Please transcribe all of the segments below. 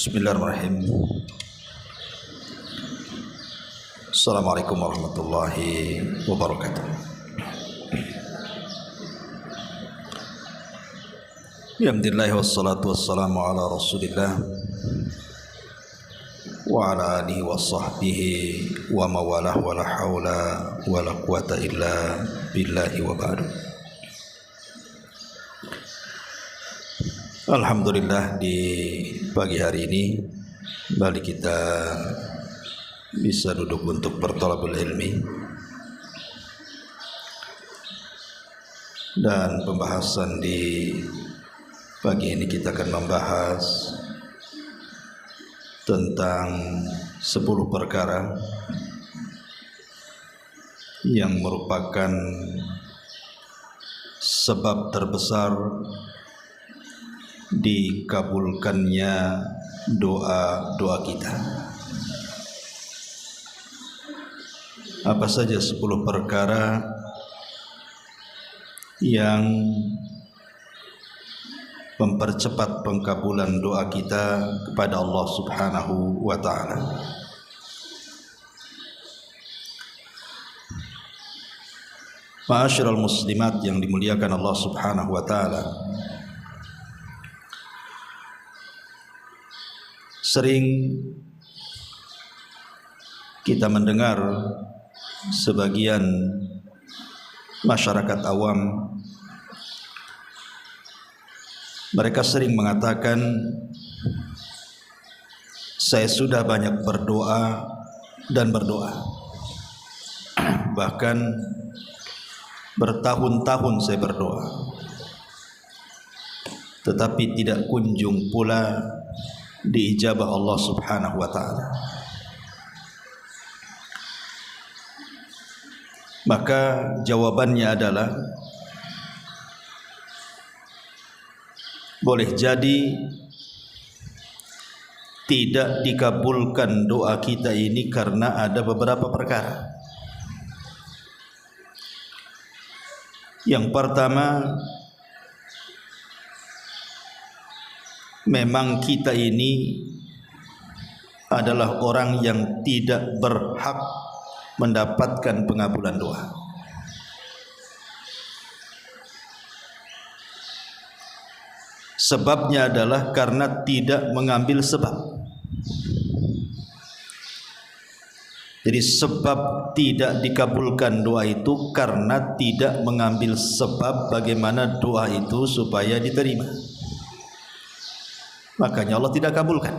Bismillahirrahmanirrahim. Assalamualaikum warahmatullahi wabarakatuh. Alhamdulillah wassalatu wassalamu ala Rasulillah wa ala alihi wa sahbihi wa mawalah wa la hawla wa la quwata illa billahi wa ba'du. Alhamdulillah, di pagi hari ini kembali kita bisa duduk untuk berthalabul ilmi, dan pembahasan di pagi ini kita akan membahas tentang 10 perkara yang merupakan sebab terbesar dikabulkannya doa-doa kita. Apa saja 10 perkara yang mempercepat pengkabulan doa kita kepada Allah Subhanahu wa ta'ala? Ma'asyiral muslimat yang dimuliakan Allah Subhanahu wa ta'ala, sering kita mendengar sebagian masyarakat awam, mereka sering mengatakan, saya sudah banyak berdoa dan berdoa, bahkan bertahun-tahun saya berdoa, tetapi tidak kunjung pula diijabah Allah Subhanahu wa ta'ala. Maka jawabannya adalah, boleh jadi tidak dikabulkan doa kita ini karena ada beberapa perkara. Yang pertama, memang kita ini adalah orang yang tidak berhak mendapatkan pengabulan doa. Sebabnya adalah karena tidak mengambil sebab. Jadi sebab tidak dikabulkan doa itu karena tidak mengambil sebab bagaimana doa itu supaya diterima. Makanya Allah tidak kabulkan.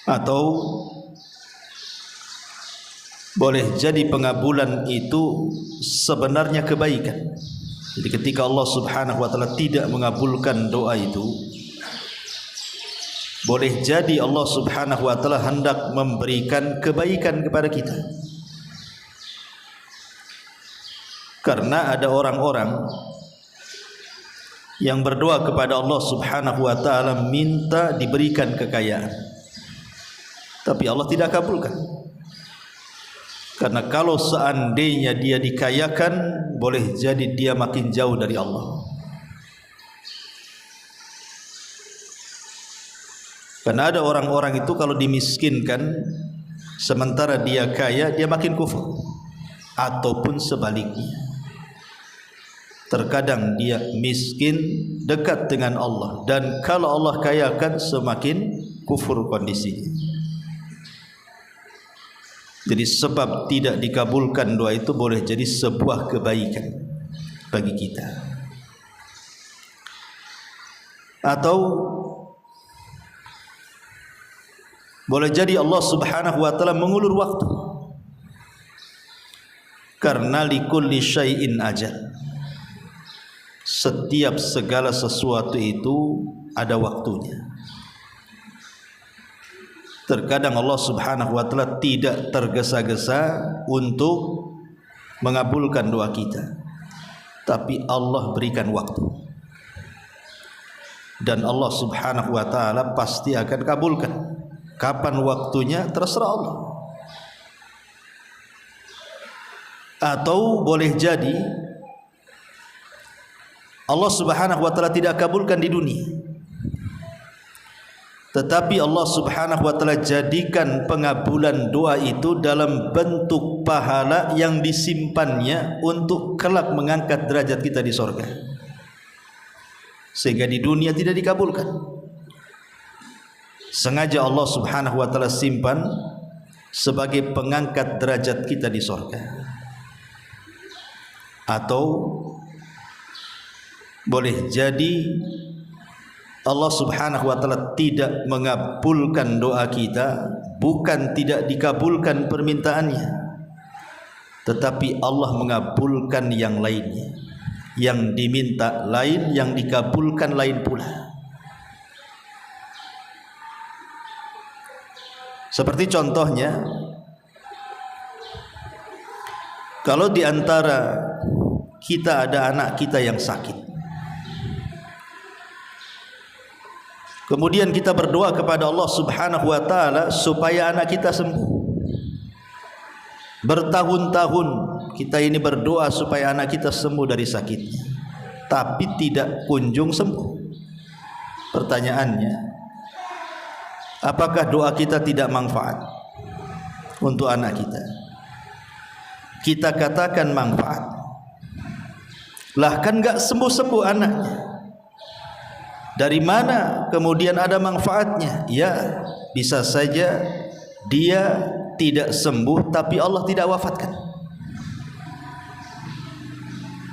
Atau boleh jadi pengabulan itu sebenarnya kebaikan. Jadi ketika Allah Subhanahu wa ta'ala tidak mengabulkan doa itu, boleh jadi Allah Subhanahu wa ta'ala hendak memberikan kebaikan kepada kita. Karena ada orang-orang yang berdoa kepada Allah Subhanahu wa ta'ala minta diberikan kekayaan, tapi Allah tidak kabulkan. Karena kalau seandainya dia dikayakan, boleh jadi dia makin jauh dari Allah. Karena ada orang-orang itu kalau dimiskinkan, sementara dia kaya, dia makin kufur. Ataupun sebaliknya, terkadang dia miskin dekat dengan Allah, dan kalau Allah kayakan semakin kufur kondisinya. Jadi sebab tidak dikabulkan doa itu boleh jadi sebuah kebaikan bagi kita. Atau boleh jadi Allah Subhanahu wa ta'ala mengulur waktu, karena likulli syai'in ajal. Setiap segala sesuatu itu ada waktunya. Terkadang Allah Subhanahu wa ta'ala tidak tergesa-gesa untuk mengabulkan doa kita, tapi Allah berikan waktu, dan Allah Subhanahu wa ta'ala pasti akan kabulkan. Kapan waktunya terserah Allah. Atau boleh jadi Allah Subhanahu wa taala tidak kabulkan di dunia, tetapi Allah Subhanahu wa taala jadikan pengabulan doa itu dalam bentuk pahala yang disimpannya untuk kelak mengangkat derajat kita di surga, sehingga di dunia tidak dikabulkan. Sengaja Allah Subhanahu wa taala simpan sebagai pengangkat derajat kita di surga. Atau boleh jadi Allah Subhanahu wa taala tidak mengabulkan doa kita, bukan tidak dikabulkan permintaannya, tetapi Allah mengabulkan yang lainnya. Yang diminta lain, yang dikabulkan lain pula. Seperti contohnya, kalau di antara kita ada anak kita yang sakit, kemudian kita berdoa kepada Allah Subhanahu wa taala supaya anak kita sembuh. Bertahun-tahun kita ini berdoa supaya anak kita sembuh dari sakitnya, tapi tidak kunjung sembuh. Pertanyaannya, apakah doa kita tidak manfaat untuk anak kita? Kita katakan manfaat. Lah kan enggak sembuh-sembuh anaknya. Dari mana kemudian ada manfaatnya? Ya, bisa saja dia tidak sembuh tapi Allah tidak wafatkan.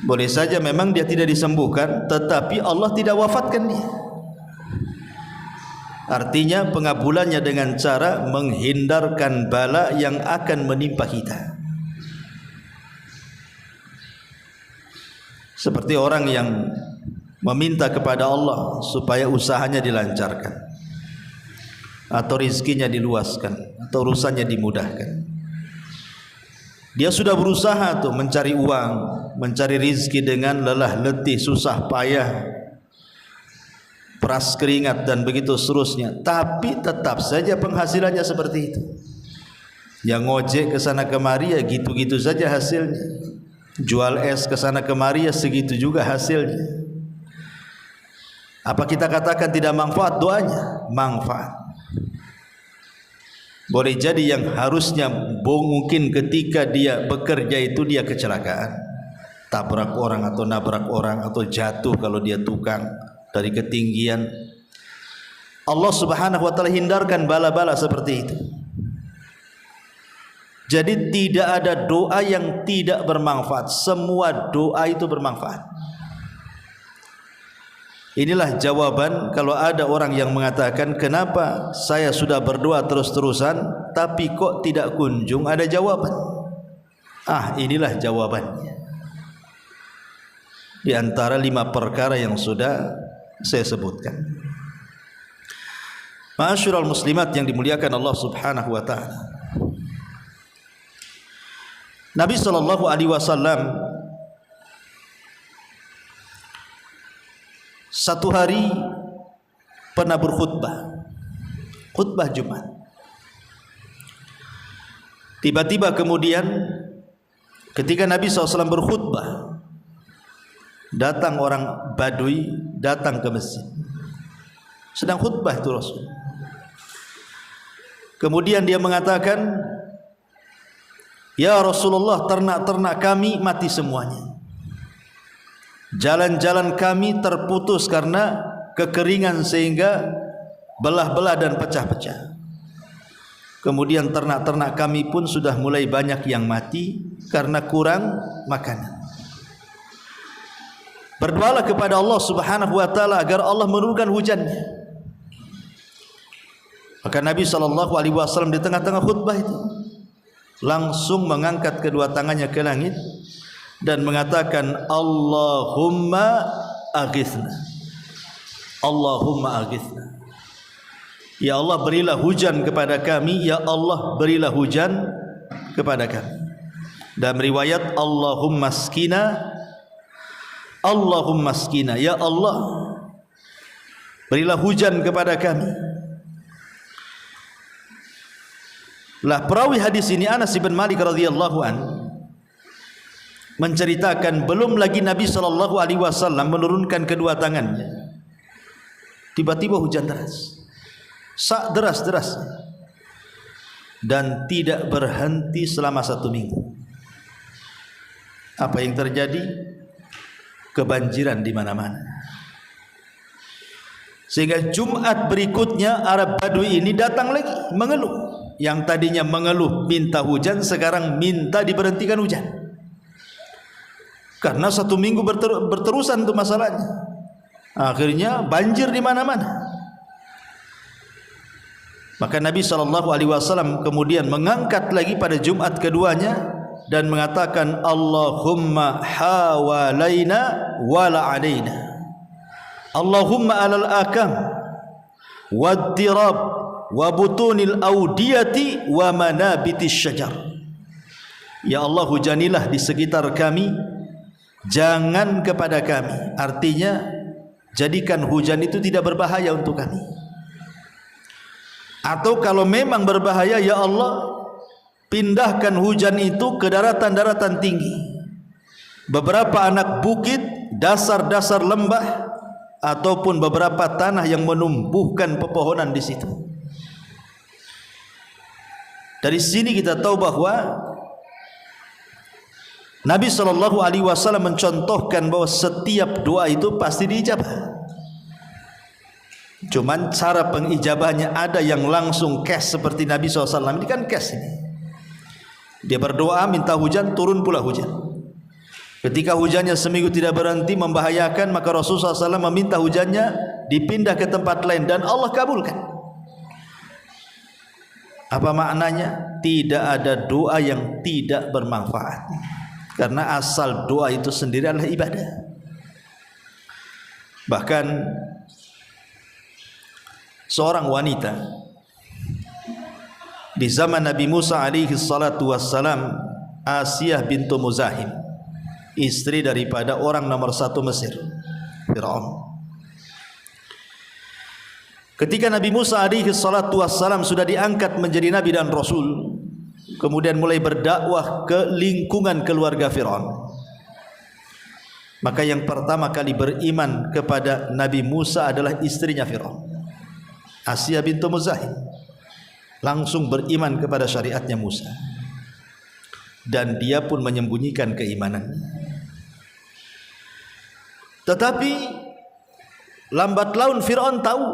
Boleh saja memang dia tidak disembuhkan tetapi Allah tidak wafatkan dia. Artinya pengabulannya dengan cara menghindarkan bala yang akan menimpa kita. Seperti orang yang meminta kepada Allah supaya usahanya dilancarkan, atau rizkinya diluaskan, atau urusannya dimudahkan. Dia sudah berusaha tuh mencari uang, mencari rizki dengan lelah letih, susah payah, peras keringat dan begitu seterusnya, tapi tetap saja penghasilannya seperti itu. Yang ngojek ke sana kemari ya gitu-gitu saja hasilnya. Jual es ke sana kemari ya segitu juga hasilnya. Apa kita katakan tidak manfaat doanya? Manfaat. Boleh jadi yang harusnya mungkin ketika dia bekerja itu dia kecelakaan, tabrak orang atau nabrak orang atau jatuh kalau dia tukang dari ketinggian. Allah Subhanahu wa taala hindarkan bala-bala seperti itu. Jadi tidak ada doa yang tidak bermanfaat. Semua doa itu bermanfaat. Inilah jawaban kalau ada orang yang mengatakan, kenapa saya sudah berdoa terus-terusan tapi kok tidak kunjung ada jawaban. Inilah jawabannya. Di antara 5 perkara yang sudah saya sebutkan. Ma'asyiral muslimat yang dimuliakan Allah Subhanahu wa taala. Nabi sallallahu alaihi wasallam satu hari pernah berkhutbah, khutbah Jumat. Tiba-tiba kemudian ketika Nabi SAW berkhutbah, datang orang Badui, datang ke masjid. Sedang khutbah itu Rasul. Kemudian dia mengatakan, ya Rasulullah, ternak-ternak kami mati semuanya. Jalan-jalan kami terputus karena kekeringan sehingga belah-belah dan pecah-pecah. Kemudian ternak-ternak kami pun sudah mulai banyak yang mati karena kurang makanan. Berdoalah kepada Allah Subhanahu wa taala agar Allah menurunkan hujannya. Maka Nabi SAW di tengah-tengah khutbah itu langsung mengangkat kedua tangannya ke langit dan mengatakan, Allahumma aghithna, Allahumma aghithna. Ya Allah, berilah hujan kepada kami. Ya Allah, berilah hujan kepada kami. Dan riwayat Allahumma skina, Allahumma skina. Ya Allah, berilah hujan kepada kami. Lah perawi hadis ini Anas bin Malik radhiyallahu an menceritakan belum lagi Nabi SAW menurunkan kedua tangannya, tiba-tiba hujan deras, sak deras-deras, dan tidak berhenti selama 1 minggu. Apa yang terjadi? Kebanjiran di mana-mana. Sehingga Jumat berikutnya Arab Badui ini datang lagi mengeluh. Yang tadinya mengeluh minta hujan, sekarang minta diberhentikan hujan. Karena 1 minggu berterusan itu masalahnya. Akhirnya banjir di mana-mana. Maka Nabi SAW kemudian mengangkat lagi pada Jumat keduanya dan mengatakan, Allahumma hawalaina wala alaina, Allahumma alal akam waddirab wa butunil audiyati wa manabitis syajar. Ya Allah, hujanilah di sekitar kami, jangan kepada kami. Artinya jadikan hujan itu tidak berbahaya untuk kami. Atau kalau memang berbahaya, ya Allah, pindahkan hujan itu ke daratan-daratan tinggi, beberapa anak bukit, dasar-dasar lembah, ataupun beberapa tanah yang menumbuhkan pepohonan di situ. Dari sini kita tahu bahwa Nabi SAW mencontohkan bahwa setiap doa itu pasti diijabah. Cuman cara pengijabahnya ada yang langsung cash seperti Nabi SAW. Ini kan cash ini. Dia berdoa minta hujan, turun pula hujan. Ketika hujannya seminggu tidak berhenti membahayakan, maka Rasulullah SAW meminta hujannya dipindah ke tempat lain dan Allah kabulkan. Apa maknanya? Tidak ada doa yang tidak bermanfaat, karena asal doa itu sendiri adalah ibadah. Bahkan seorang wanita di zaman Nabi Musa alaihi salatu wassalam, Asiyah bintu Muzahim, istri daripada orang nomor 1 Mesir, Fir'aun. Ketika Nabi Musa alaihi salatu wassalam sudah diangkat menjadi nabi dan rasul, kemudian mulai berdakwah ke lingkungan keluarga Fir'aun, maka yang pertama kali beriman kepada Nabi Musa adalah istrinya Fir'aun, Asiyah bintu Muzahim. Langsung beriman kepada syariatnya Musa, dan dia pun menyembunyikan keimanannya. Tetapi lambat laun Fir'aun tahu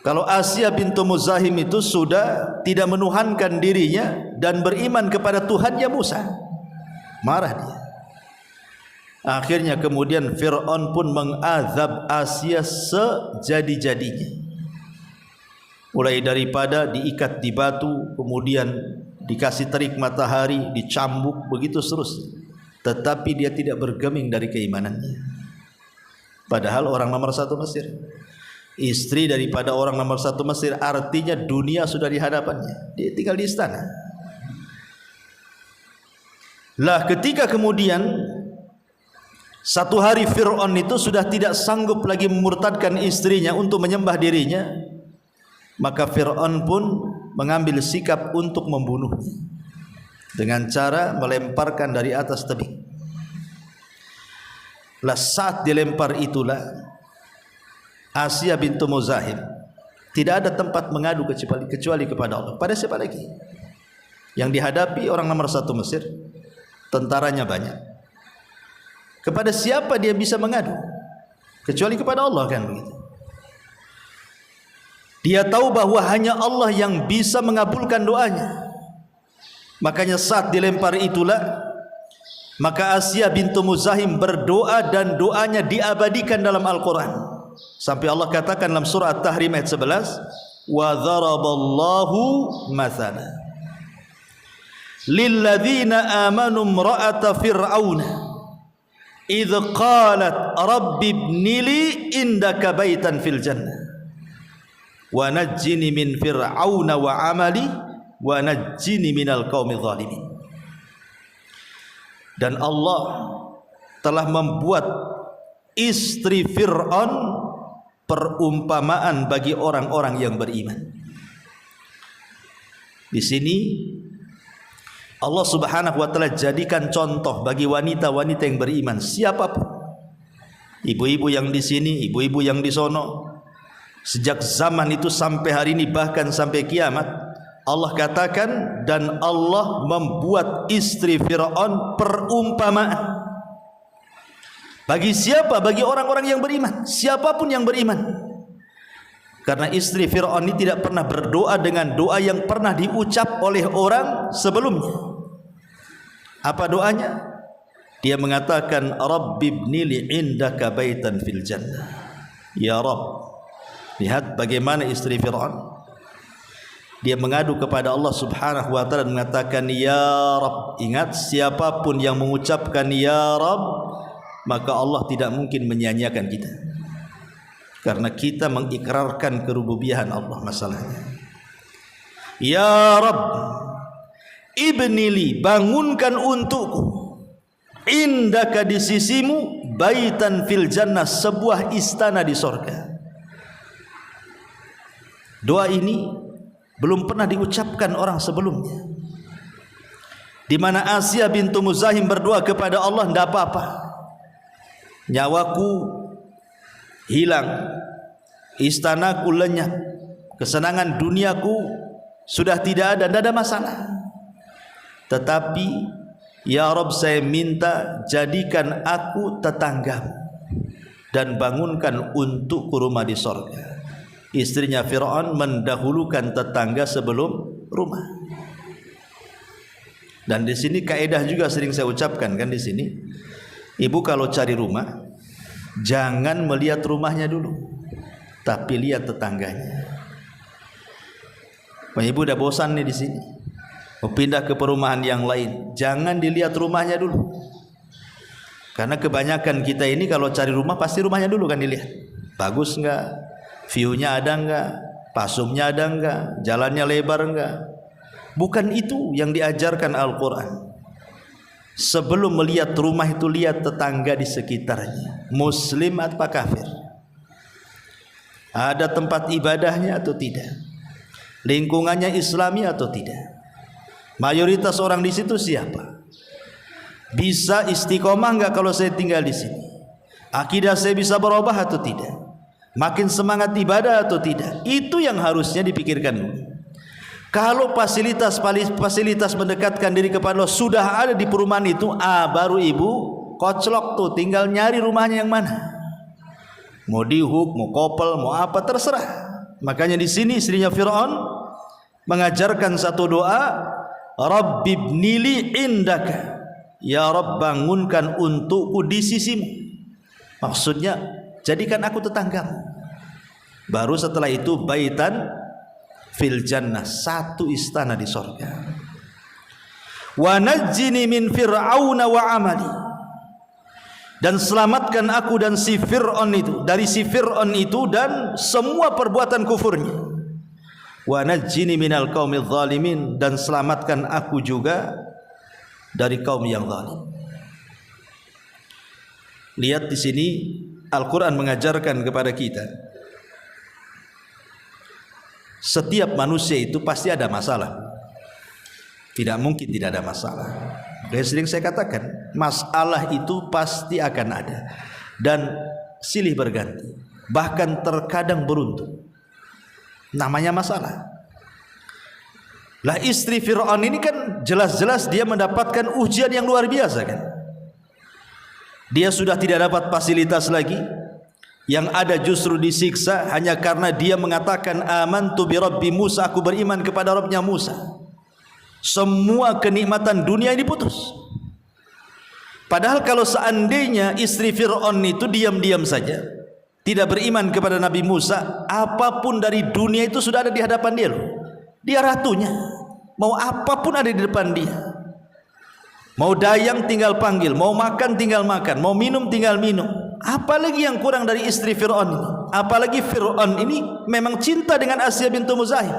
kalau Asiyah bintu Muzahim itu sudah tidak menuhankan dirinya dan beriman kepada Tuhannya Musa. Marah dia. Akhirnya kemudian Fir'aun pun mengazab Asiyah sejadi-jadinya. Mulai daripada diikat di batu, kemudian dikasih terik matahari, dicambuk, begitu seterusnya. Tetapi dia tidak bergeming dari keimanannya. Padahal orang nomor 1 Mesir, istri daripada orang nomor 1 Mesir, artinya dunia sudah di hadapannya, dia tinggal di istana. Lah ketika kemudian satu hari Fir'aun itu sudah tidak sanggup lagi memurtadkan istrinya untuk menyembah dirinya, maka Fir'aun pun mengambil sikap untuk membunuhnya dengan cara melemparkan dari atas tebing. Lah saat dilempar itulah Asiyah bintu Muzahim tidak ada tempat mengadu kecuali kepada Allah. Pada siapa lagi? Yang dihadapi orang nomor 1 Mesir, tentaranya banyak. Kepada siapa dia bisa mengadu kecuali kepada Allah, kan begitu? Dia tahu bahwa hanya Allah yang bisa mengabulkan doanya. Makanya saat dilempar itulah, maka Asiyah bintu Muzahim berdoa dan doanya diabadikan dalam Al-Quran. Sampai Allah katakan dalam surah At-Tahrim ayat 11, wa dharaballahu mathala lilladzina amanu imra'ata fir'auna idh qalat rabbi ibnili indaka baitan fil jannah wa najjini min fir'auna wa amali wa najjini minal qaumidh dhalimin. Dan Allah telah membuat istri Fir'aun perumpamaan bagi orang-orang yang beriman. Di sini Allah Subhanahu wa taala jadikan contoh bagi wanita-wanita yang beriman, siapapun. Ibu-ibu yang di sini, ibu-ibu yang di sono. Sejak zaman itu sampai hari ini, bahkan sampai kiamat, Allah katakan, dan Allah membuat istri Fir'aun perumpamaan. Bagi siapa? Bagi orang-orang yang beriman, siapapun yang beriman. Karena istri Fir'aun ini tidak pernah berdoa dengan doa yang pernah diucap oleh orang sebelumnya. Apa doanya? Dia mengatakan, Rabbibni li'indaka baitan fil jannah. Ya Rabb. Lihat bagaimana istri Fir'aun. Dia mengadu kepada Allah Subhanahu wa taala dan mengatakan, Ya Rabb. Ingat, siapapun yang mengucapkan Ya Rabb, maka Allah tidak mungkin menyia-nyiakan kita. Karena kita mengikrarkan kerububiahan Allah masalahnya. Ya Rabb, ibnili, bangunkan untukku, indaka, di sisimu, baitan fil jannah, sebuah istana di sorga. Doa ini belum pernah diucapkan orang sebelumnya. Di mana Asiyah bintu Muzahim berdoa kepada Allah, tidak apa-apa, nyawaku hilang, istanaku lenyap, kesenangan duniaku sudah tidak ada masalah. Tetapi ya Rabb, saya minta jadikan aku tetanggamu dan bangunkan untukku rumah di sorga. Istrinya Fir'aun mendahulukan tetangga sebelum rumah. Dan di sini kaidah juga sering saya ucapkan kan di sini. Ibu kalau cari rumah, jangan melihat rumahnya dulu, tapi lihat tetangganya. Ibu udah bosan nih di sini, mau pindah ke perumahan yang lain, jangan dilihat rumahnya dulu. Karena kebanyakan kita ini kalau cari rumah pasti rumahnya dulu kan dilihat. Bagus enggak? View-nya ada enggak? Pasumnya ada enggak? Jalannya lebar enggak? Bukan itu yang diajarkan Al-Quran. Sebelum melihat rumah itu, lihat tetangga di sekitarnya, muslim atau kafir, ada tempat ibadahnya atau tidak, lingkungannya islami atau tidak, mayoritas orang di situ siapa, bisa istiqomah enggak kalau saya tinggal di sini, akidah saya bisa berubah atau tidak, makin semangat ibadah atau tidak. Itu yang harusnya dipikirkan dulu. Kalau fasilitas mendekatkan diri kepada Allah sudah ada di perumahan itu, baru ibu koclok tuh, tinggal nyari rumahnya yang mana. Mau dihuk, mau kopel, mau apa, terserah. Makanya di sini istrinya Fir'aun mengajarkan satu doa, Rabbibnili indaka, ya Rabb, bangunkan untukku di sisimu. Maksudnya jadikan aku tetanggamu. Baru setelah itu baitan fil jannah, satu istana di sorga. Wa najjini min fir'auna wa amali, dan selamatkan aku dan si Fir'aun itu, dari si Fir'aun itu dan semua perbuatan kufurnya. Wa najjini minal qaumidz zalimin, dan selamatkan aku juga dari kaum yang zalim. Lihat di sini Al-Quran mengajarkan kepada kita, setiap manusia itu pasti ada masalah. Tidak mungkin tidak ada masalah. Sering saya katakan, masalah itu pasti akan ada dan silih berganti, bahkan terkadang beruntun. Namanya masalah. Lah istri Fir'aun ini kan jelas-jelas dia mendapatkan ujian yang luar biasa kan. Dia sudah tidak dapat fasilitas lagi, yang ada justru disiksa hanya karena dia mengatakan amantu bi rabbi Musa, aku beriman kepada Rabbnya Musa. Semua kenikmatan dunia ini putus. Padahal kalau seandainya istri Fir'aun itu diam-diam saja, tidak beriman kepada Nabi Musa, apapun dari dunia itu sudah ada di hadapan dia loh. Dia ratunya, mau apapun ada di depan dia. Mau dayang tinggal panggil, mau makan tinggal makan, mau minum tinggal minum. Apalagi yang kurang dari istri Fir'aun ini? Apalagi Fir'aun ini memang cinta dengan Asiyah bintu Muzahim,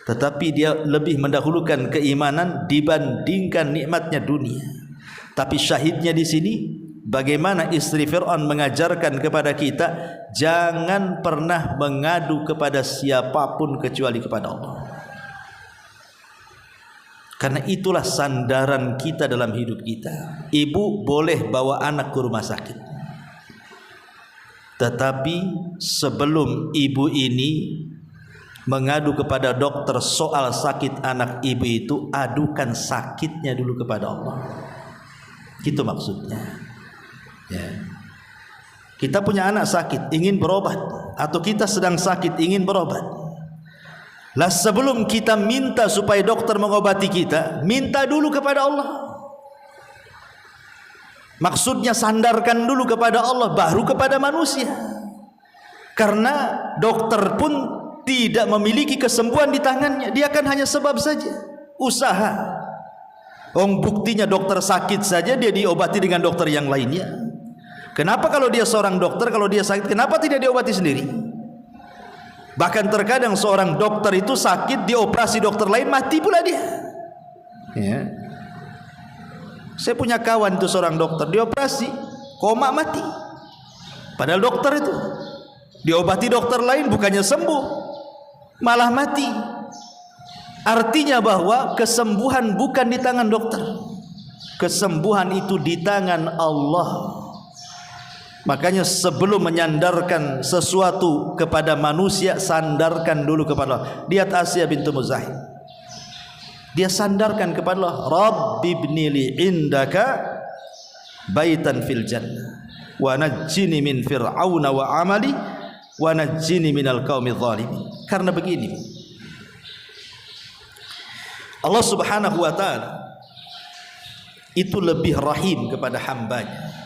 tetapi dia lebih mendahulukan keimanan dibandingkan nikmatnya dunia. Tapi syahidnya di sini, bagaimana istri Fir'aun mengajarkan kepada kita, jangan pernah mengadu kepada siapapun kecuali kepada Allah. Karena itulah sandaran kita dalam hidup kita. Ibu boleh bawa anak ke rumah sakit, tetapi sebelum ibu ini mengadu kepada dokter soal sakit anak ibu itu, adukan sakitnya dulu kepada Allah. Itu maksudnya. Ya. Kita punya anak sakit, ingin berobat, atau kita sedang sakit, ingin berobat. Lah sebelum kita minta supaya dokter mengobati kita, minta dulu kepada Allah. Maksudnya sandarkan dulu kepada Allah, baru kepada manusia. Karena dokter pun tidak memiliki kesembuhan di tangannya, dia kan hanya sebab saja, usaha. Buktinya dokter sakit saja dia diobati dengan dokter yang lainnya. Kenapa kalau dia seorang dokter, kalau dia sakit, kenapa tidak diobati sendiri? Bahkan terkadang seorang dokter itu sakit, dioperasi dokter lain, mati pula dia. Ya. Saya punya kawan itu seorang dokter, dioperasi, koma, mati. Padahal dokter itu diobati dokter lain, bukannya sembuh, malah mati. Artinya bahwa kesembuhan bukan di tangan dokter, kesembuhan itu di tangan Allah. Makanya sebelum menyandarkan sesuatu kepada manusia, sandarkan dulu kepada Allah. Lihat Asiyah bintu Muzahim, dia sandarkan kepada Allah, Rabbi ibnili indaka baitan fil jannah wa najjini min fir'auna wa amali wa najjini minal qaumidz zalimin. Karena begini, Allah Subhanahu wa taala itu lebih rahim kepada hambanya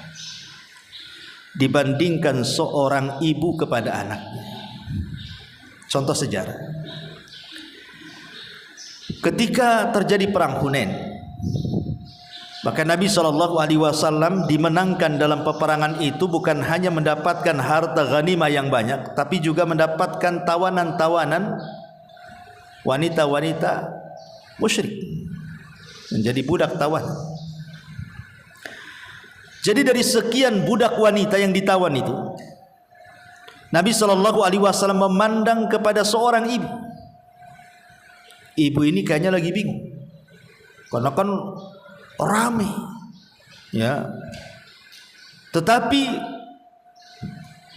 dibandingkan seorang ibu kepada anaknya. Contoh sejarah, ketika terjadi perang Hunain, maka Nabi SAW dimenangkan dalam peperangan itu bukan hanya mendapatkan harta ghanimah yang banyak, tapi juga mendapatkan tawanan-tawanan wanita-wanita musyrik, menjadi budak tawanan. Jadi dari sekian budak wanita yang ditawan itu, Nabi SAW memandang kepada seorang ibu. Ibu ini kayaknya lagi bingung, karena kan ramai, ya. Tetapi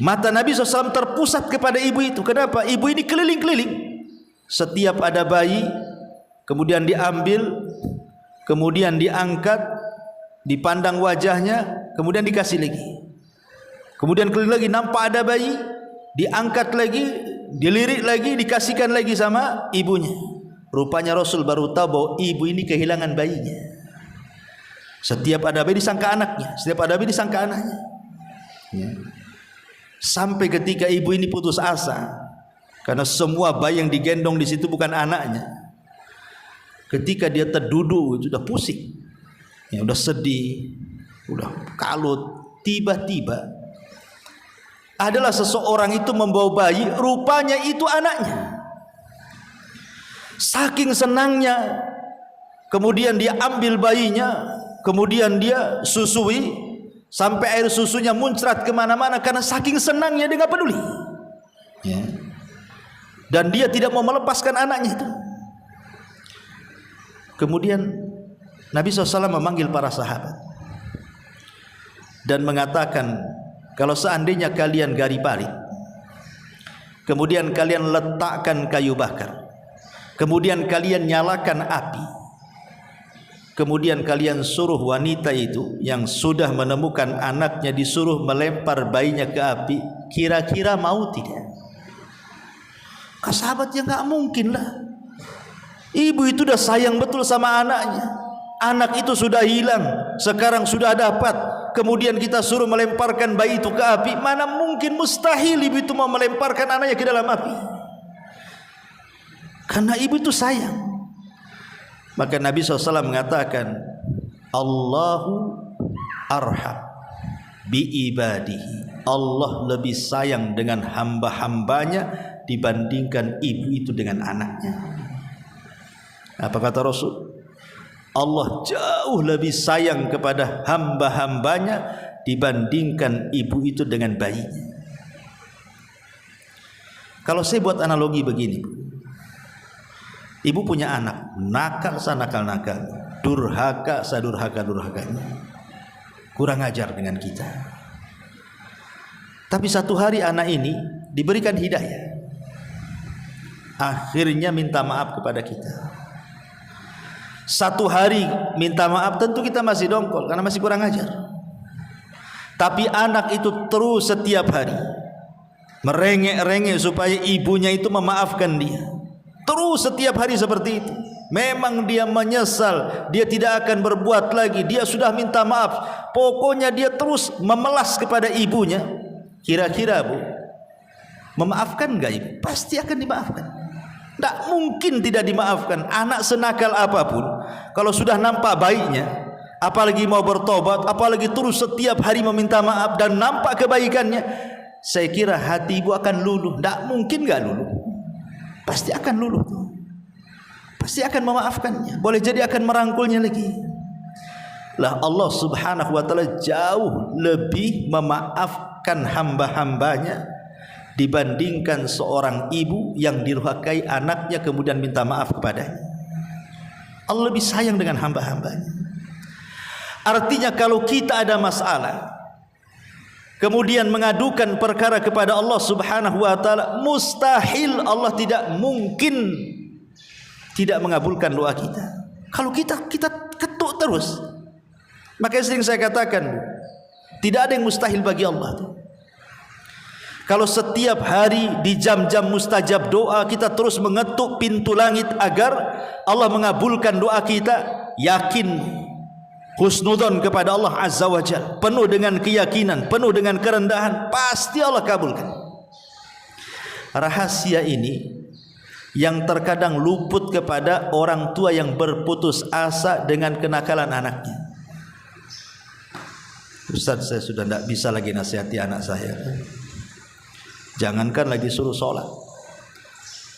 mata Nabi SAW terpusat kepada ibu itu. Kenapa? Ibu ini keliling-keliling. Setiap ada bayi, kemudian diambil, kemudian diangkat, dipandang wajahnya, kemudian dikasih lagi. Kemudian keliling lagi, nampak ada bayi, diangkat lagi, dilirik lagi, dikasihkan lagi sama ibunya. Rupanya Rasul baru tahu bahwa ibu ini kehilangan bayinya. Setiap ada bayi disangka anaknya, setiap ada bayi disangka anaknya. Ya. Sampai ketika ibu ini putus asa, karena semua bayi yang digendong di situ bukan anaknya. Ketika dia terduduk, sudah pusing. Ya, udah sedih, udah kalut, tiba-tiba adalah seseorang itu membawa bayi, rupanya itu anaknya. Saking senangnya, kemudian dia ambil bayinya, kemudian dia susui sampai air susunya muncrat kemana-mana karena saking senangnya dia nggak peduli. Ya. Dan dia tidak mau melepaskan anaknya itu. Kemudian Nabi SAW memanggil para sahabat dan mengatakan, kalau seandainya kalian gari parit, kemudian kalian letakkan kayu bakar, kemudian kalian nyalakan api, kemudian kalian suruh wanita itu yang sudah menemukan anaknya disuruh melempar bayinya ke api, kira-kira mau tidak? Kata sahabatnya, nggak mungkin lah. Ibu itu udah sayang betul sama anaknya. Anak itu sudah hilang, sekarang sudah dapat, kemudian kita suruh melemparkan bayi itu ke api. Mana mungkin, mustahil ibu itu mau melemparkan anaknya ke dalam api. Karena ibu itu sayang. Maka Nabi SAW mengatakan, Allahu arham bi ibadihi. Allah lebih sayang dengan hamba-hambanya dibandingkan ibu itu dengan anaknya. Apa kata Rasul? Allah jauh lebih sayang kepada hamba-hambanya dibandingkan ibu itu dengan bayinya. Kalau saya buat analogi begini, Ibu punya anak, nakal sanakal-nakal, durhaka sadurhaka-durhakanya, kurang ajar dengan kita. Tapi satu hari anak ini diberikan hidayah, akhirnya minta maaf kepada kita. Satu hari minta maaf, tentu kita masih dongkol karena masih kurang ajar. Tapi anak itu terus setiap hari merengek-rengek supaya ibunya itu memaafkan dia. Terus setiap hari seperti itu. Memang dia menyesal, dia tidak akan berbuat lagi, dia sudah minta maaf. Pokoknya dia terus memelas kepada ibunya. Kira-kira Bu, memaafkan enggak ibu? Pasti akan dimaafkan. Tidak mungkin tidak dimaafkan. Anak senakal apapun, kalau sudah nampak baiknya, apalagi mau bertobat, apalagi terus setiap hari meminta maaf dan nampak kebaikannya, saya kira hati ibu akan luluh. Tidak mungkin enggak luluh. Pasti akan luluh, pasti akan memaafkannya. Boleh jadi akan merangkulnya lagi. Lah Allah subhanahu wa ta'ala jauh lebih memaafkan hamba-hambanya dibandingkan seorang ibu yang dirhakai anaknya kemudian minta maaf kepadanya. Allah lebih sayang dengan hamba-hambanya. Artinya kalau kita ada masalah kemudian mengadukan perkara kepada Allah subhanahu wa ta'ala, mustahil Allah tidak mungkin tidak mengabulkan doa kita. Kalau kita ketuk terus. Makanya sering saya katakan, tidak ada yang mustahil bagi Allah. Kalau setiap hari di jam-jam mustajab doa kita terus mengetuk pintu langit agar Allah mengabulkan doa kita, yakin husnudzon kepada Allah Azza wa Jalla, penuh dengan keyakinan, penuh dengan kerendahan, pasti Allah kabulkan. Rahasia ini yang terkadang luput kepada orang tua yang berputus asa dengan kenakalan anaknya. Ustaz, saya sudah tidak bisa lagi nasihati anak saya. Jangankan lagi suruh sholat,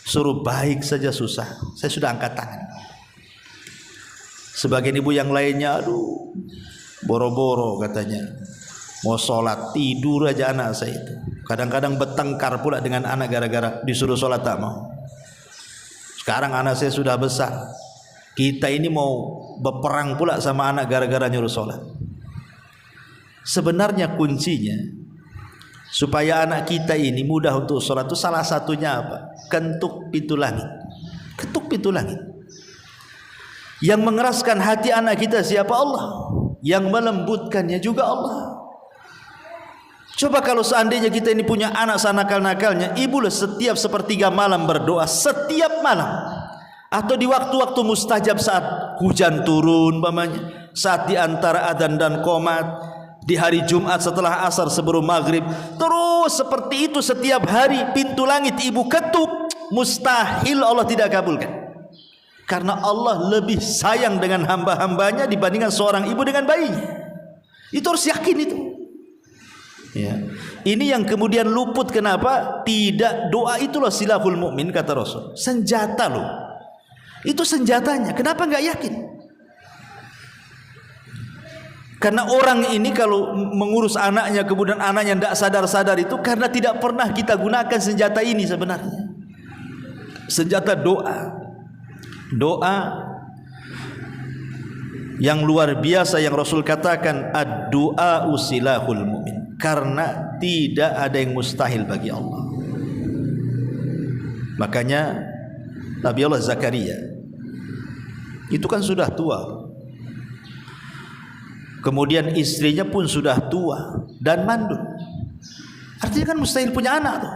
suruh baik saja susah. Saya sudah angkat tangan. Sebagian ibu yang lainnya, aduh, boro-boro katanya mau sholat, tidur aja anak saya itu. Kadang-kadang bertengkar pula dengan anak gara-gara disuruh sholat tak mau. Sekarang anak saya sudah besar, kita ini mau berperang pula sama anak gara-gara nyuruh sholat. Sebenarnya kuncinya supaya anak kita ini mudah untuk sholat itu salah satunya apa? Ketuk pintu langit. Ketuk pintu langit. Yang mengeraskan hati anak kita siapa? Allah. Yang melembutkannya juga Allah. Coba kalau seandainya kita ini punya anak sanakal-nakalnya, ibulah setiap sepertiga malam berdoa, setiap malam, atau di waktu-waktu mustajab saat hujan turun, umpamanya, saat di antara adzan dan qomat, di hari Jumat setelah asar sebelum maghrib, terus seperti itu setiap hari pintu langit ibu ketuk, mustahil Allah tidak kabulkan. Karena Allah lebih sayang dengan hamba-hambanya dibandingkan seorang ibu dengan bayinya. Itu harus yakin itu. Ya. Ini yang kemudian luput. Kenapa? Tidak, doa itulah silahul mukmin kata Rasul. Senjata loh. Itu senjatanya. Kenapa nggak yakin? Karena orang ini kalau mengurus anaknya kemudian anaknya tidak sadar-sadar itu karena tidak pernah kita gunakan senjata ini sebenarnya. Senjata doa. Doa yang luar biasa yang Rasul katakan ad-du'a usilahul mu'min, karena tidak ada yang mustahil bagi Allah. Makanya Nabi Allah Zakaria itu kan sudah tua, kemudian istrinya pun sudah tua dan mandul. Artinya kan mustahil punya anak tuh.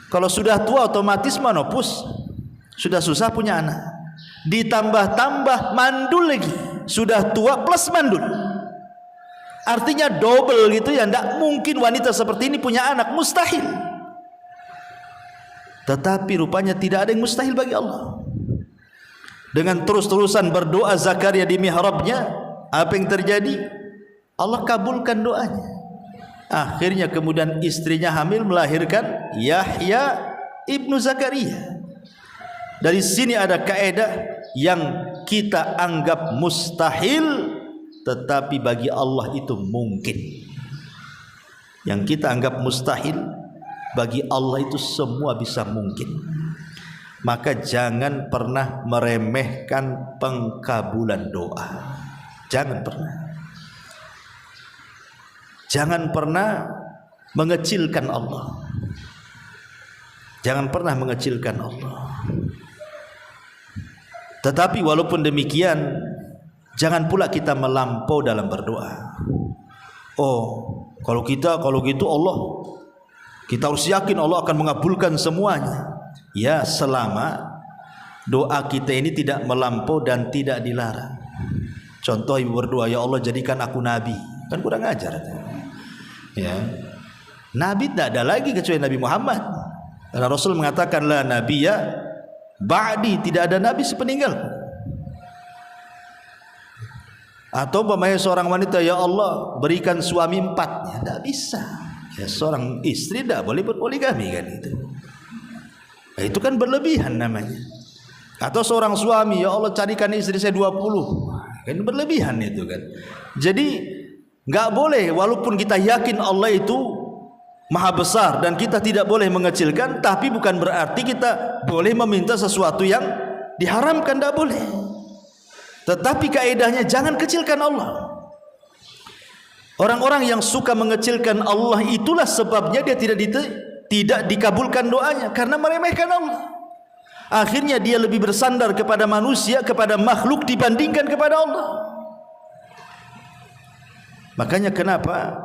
Kalau sudah tua otomatis menopause, sudah susah punya anak. Ditambah-tambah mandul lagi, sudah tua plus mandul. Artinya double gitu ya. Tidak mungkin wanita seperti ini punya anak, mustahil. Tetapi rupanya tidak ada yang mustahil bagi Allah. Dengan terus-terusan berdoa Zakaria di mihrabnya, apa yang terjadi? Allah kabulkan doanya. Akhirnya kemudian istrinya hamil melahirkan Yahya ibnu Zakaria. Dari sini ada kaidah yang kita anggap mustahil, tetapi bagi Allah itu mungkin. Yang kita anggap mustahil, bagi Allah itu semua bisa mungkin. maka jangan pernah meremehkan pengkabulan doa. Jangan pernah. Jangan pernah mengecilkan Allah. Jangan pernah mengecilkan Allah. Tetapi walaupun demikian, jangan pula kita melampau dalam berdoa. Oh, kalau gitu Allah, kita harus yakin Allah akan mengabulkan semuanya. Ya, selama doa kita ini tidak melampau dan tidak dilarang. Contoh ibu berdoa, ya Allah jadikan aku nabi, kan kurang ajar. Ya, nabi tidak ada lagi kecuali Nabi Muhammad. Karena Rasul mengatakan la nabiyya ba'di, tidak ada nabi sepeninggal. Atau umpamanya seorang wanita, ya Allah berikan suami 4, ya tidak bisa. Ya, seorang istri tidak boleh berpoligami kan itu. Nah, itu kan berlebihan namanya. Atau seorang suami, ya Allah carikan istri saya 20, kan berlebihan itu kan. Jadi nggak boleh, walaupun kita yakin Allah itu maha besar dan kita tidak boleh mengecilkan, tapi bukan berarti kita boleh meminta sesuatu yang diharamkan, tidak boleh. Tetapi kaedahnya jangan kecilkan Allah. Orang-orang yang suka mengecilkan Allah, itulah sebabnya dia tidak dikabulkan doanya, karena meremehkan Allah. Akhirnya dia lebih bersandar kepada manusia, kepada makhluk dibandingkan kepada Allah. Makanya kenapa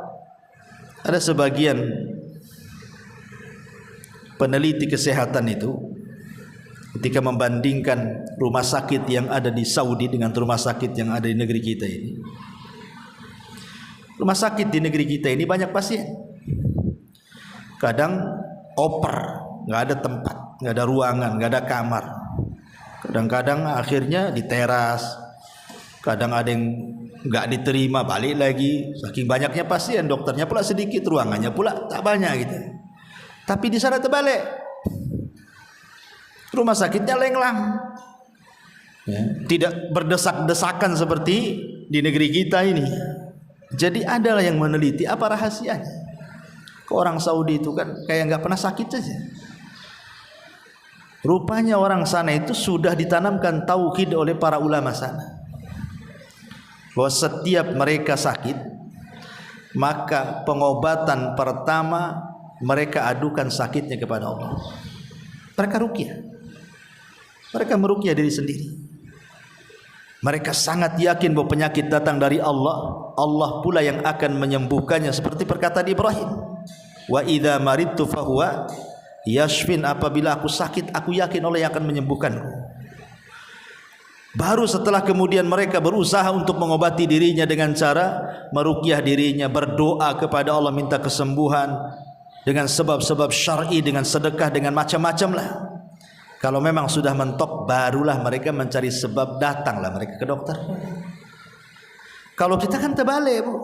ada sebagian peneliti kesehatan itu ketika membandingkan rumah sakit yang ada di Saudi dengan rumah sakit yang ada di negeri kita ini. Rumah sakit di negeri kita ini banyak pasien. Kadang oper, nggak ada tempat, nggak ada ruangan, nggak ada kamar. Kadang-kadang akhirnya di teras. Kadang ada yang nggak diterima, balik lagi. Saking banyaknya pasien, dokternya pula sedikit, ruangannya pula tak banyak gitu. Tapi di sana terbalik, rumah sakitnya lenglang, ya, tidak berdesak-desakan seperti di negeri kita ini. Jadi adalah yang meneliti apa rahasianya. Orang Saudi itu kan kayak nggak pernah sakit saja. Rupanya orang sana itu sudah ditanamkan tauhid oleh para ulama sana, bahwa setiap mereka sakit, maka pengobatan pertama mereka adukan sakitnya kepada Allah. Mereka ruqyah. Mereka meruqyah diri sendiri. Mereka sangat yakin bahwa penyakit datang dari Allah. Allah pula yang akan menyembuhkannya, seperti perkataan Ibrahim, wa idza maridtu fahuwa yashfin, apabila aku sakit aku yakin Allah yang akan menyembuhkanku. Baru setelah kemudian mereka berusaha untuk mengobati dirinya dengan cara meruqyah dirinya, berdoa kepada Allah minta kesembuhan dengan sebab-sebab syar'i, dengan sedekah, dengan macam-macam lah. Kalau memang sudah mentok, barulah mereka mencari sebab, datanglah mereka ke dokter. Kalau kita kan terbalik, Bu.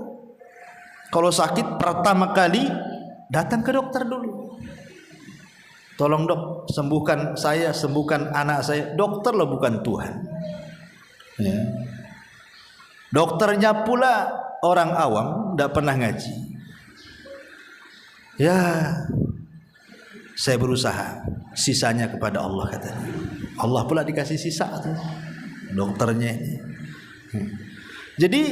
Kalau sakit pertama kali datang ke dokter dulu. Tolong dok, sembuhkan saya, sembuhkan anak saya. Dokter loh, bukan Tuhan. Ya. Dokternya pula orang awam, tidak pernah ngaji. Ya, saya berusaha, sisanya kepada Allah katanya. Allah pula dikasih sisa tuh dokternya ini. Jadi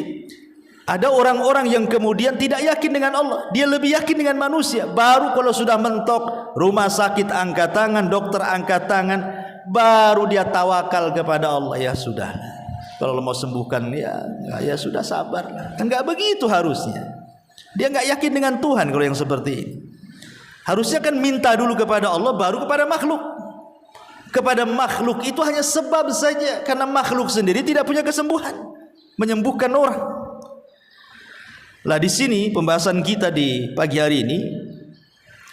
ada orang-orang yang kemudian tidak yakin dengan Allah, dia lebih yakin dengan manusia. Baru kalau sudah mentok, rumah sakit angkat tangan, dokter angkat tangan, baru dia tawakal kepada Allah. Ya sudah, kalau mau sembuhkan ya sudah, sabarlah. Kan nggak begitu harusnya. Dia nggak yakin dengan Tuhan kalau yang seperti ini. Harusnya kan minta dulu kepada Allah, baru kepada makhluk. Kepada makhluk itu hanya sebab saja, karena makhluk sendiri tidak punya kesembuhan menyembuhkan orang. Lah di sini pembahasan kita di pagi hari ini,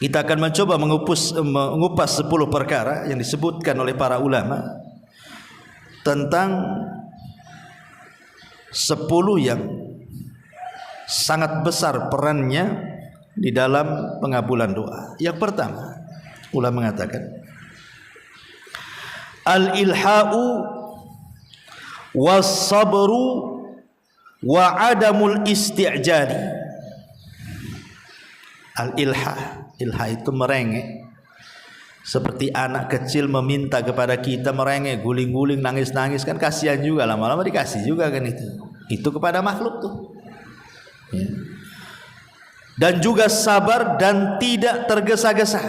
kita akan mencoba mengupas 10 perkara yang disebutkan oleh para ulama tentang 10 yang sangat besar perannya di dalam pengabulan doa. Yang pertama, ulama mengatakan al-ilha'u was-sabru wa adamul isti'jali. Al-ilha, ilha itu merengek, Seperti anak kecil meminta kepada kita, merengek, guling-guling, nangis-nangis, kan kasihan juga, lama-lama dikasih juga kan itu. Itu kepada makhluk tuh. Ya. Dan juga sabar dan tidak tergesa-gesa.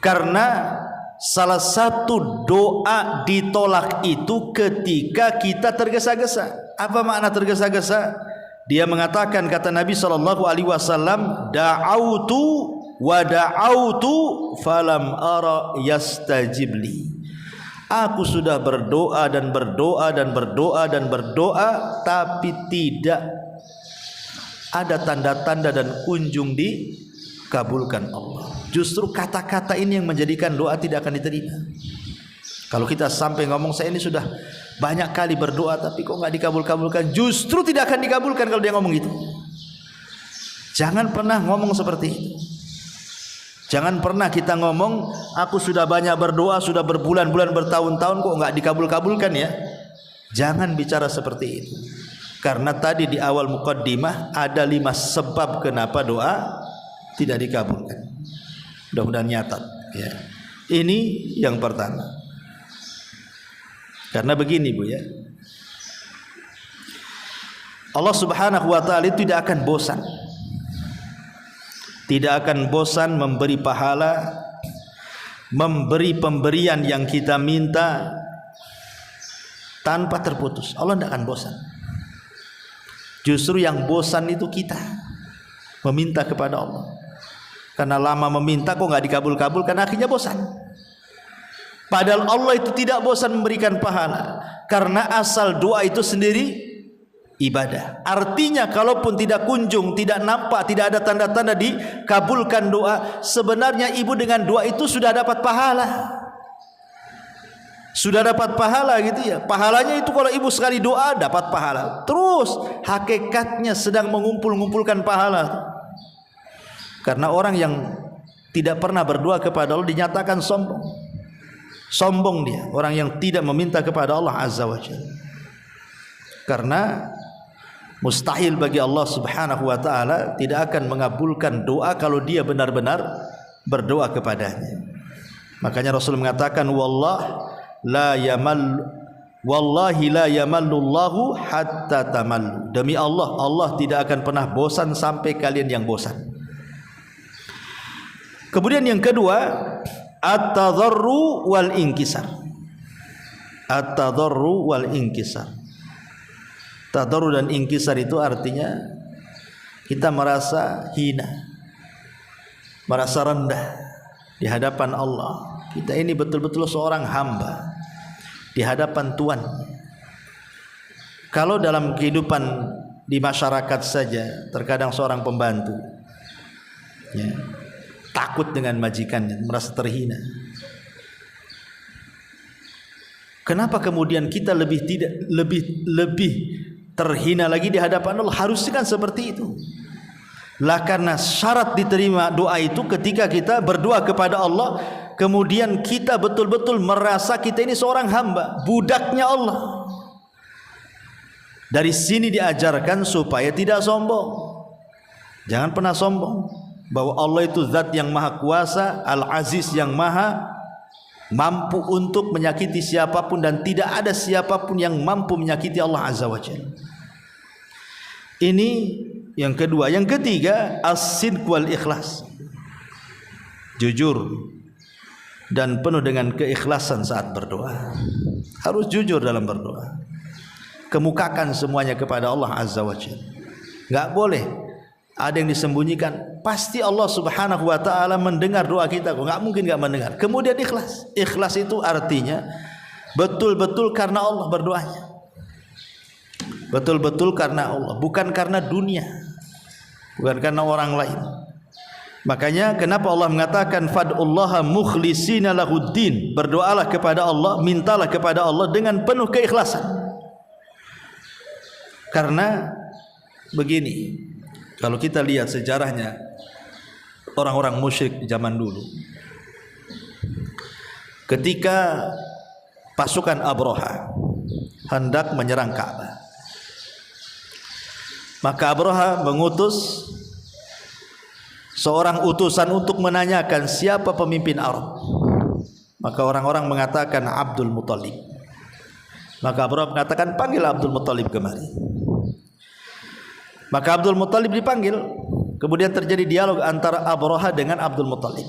Karena salah satu doa ditolak itu ketika kita tergesa-gesa. Apa makna tergesa-gesa? Dia mengatakan, kata Nabi SAW, da'autu wa da'autu falam ara yastajibli. Aku sudah berdoa dan berdoa dan berdoa dan berdoa, tapi tidak ada tanda-tanda dan kunjung dikabulkan Allah. Justru kata-kata ini yang menjadikan doa tidak akan diterima. Kalau kita sampai ngomong, saya ini sudah banyak kali berdoa tapi kok nggak dikabul-kabulkan, justru tidak akan dikabulkan kalau dia ngomong gitu. Jangan pernah ngomong seperti itu. Jangan pernah kita ngomong, aku sudah banyak berdoa, sudah berbulan-bulan, bertahun-tahun kok nggak dikabul-kabulkan ya. Jangan bicara seperti itu. Karena tadi di awal muqaddimah ada 5 sebab kenapa doa tidak dikabulkan. Mudah-mudahan nyatat ya. Ini yang pertama. Karena begini Bu ya, Allah Subhanahu wa ta'ala tidak akan bosan, tidak akan bosan memberi pahala, memberi pemberian yang kita minta tanpa terputus. Allah tidak akan bosan. Justru yang bosan itu kita meminta kepada Allah. Karena lama meminta kok nggak dikabul-kabulkan, akhirnya bosan. Padahal Allah itu tidak bosan memberikan pahala, karena asal doa itu sendiri ibadah. Artinya kalaupun tidak kunjung, tidak nampak, tidak ada tanda-tanda dikabulkan doa, sebenarnya ibu dengan doa itu sudah dapat pahala. Sudah dapat pahala gitu ya. Pahalanya itu kalau ibu sekali doa dapat pahala. Terus hakikatnya sedang mengumpulkan pahala. Karena orang yang tidak pernah berdoa kepada Allah dinyatakan sombong. Sombong dia, orang yang tidak meminta kepada Allah Azza wa Jalla. Karena mustahil bagi Allah Subhanahu wa ta'ala tidak akan mengabulkan doa kalau dia benar-benar berdoa kepadanya. Makanya Rasul mengatakan, wallahi la yamallullahu hatta tamallu. Demi Allah, Allah tidak akan pernah bosan sampai kalian yang bosan. Kemudian yang kedua, at-tadarru wal inkisar. At-tadarru wal inkisar. Tadarru dan inkisar itu artinya kita merasa hina, merasa rendah di hadapan Allah. Kita ini betul-betul seorang hamba di hadapan Tuhan. Kalau dalam kehidupan di masyarakat saja, terkadang seorang pembantu ya, takut dengan majikannya, merasa terhina. Kenapa kemudian kita lebih terhina lagi di hadapan Allah? Harusnya kan seperti itu. Lah karena syarat diterima doa itu ketika kita berdoa kepada Allah, kemudian kita betul-betul merasa kita ini seorang hamba, budaknya Allah. Dari sini diajarkan supaya tidak sombong. Jangan pernah sombong bahwa Allah itu zat yang maha kuasa, Al-Aziz yang maha mampu untuk menyakiti siapapun, dan tidak ada siapapun yang mampu menyakiti Allah Azza wa Jalla. Ini yang kedua. Yang ketiga, as-sidq wal ikhlas. Jujur dan penuh dengan keikhlasan saat berdoa. Harus jujur dalam berdoa. Kemukakan semuanya kepada Allah Azza wa Jalla. Enggak boleh ada yang disembunyikan. Pasti Allah Subhanahu wa ta'ala mendengar doa kita kok. Enggak mungkin enggak mendengar. Kemudian ikhlas. Ikhlas itu artinya betul-betul karena Allah berdoanya. Betul-betul karena Allah, bukan karena dunia, bukan karena orang lain. Makanya kenapa Allah mengatakan fad'ullaha mukhlisina lahuddin, berdoalah kepada Allah, mintalah kepada Allah dengan penuh keikhlasan. Karena begini, kalau kita lihat sejarahnya orang-orang musyrik di zaman dulu, ketika pasukan Abraha hendak menyerang Ka'bah, maka Abraha mengutus seorang utusan untuk menanyakan siapa pemimpin Arab. Maka orang-orang mengatakan Abdul Muthalib. Maka Abraha mengatakan, panggil Abdul Muthalib kemari. Maka Abdul Muthalib dipanggil. Kemudian terjadi dialog antara Abraha dengan Abdul Muthalib.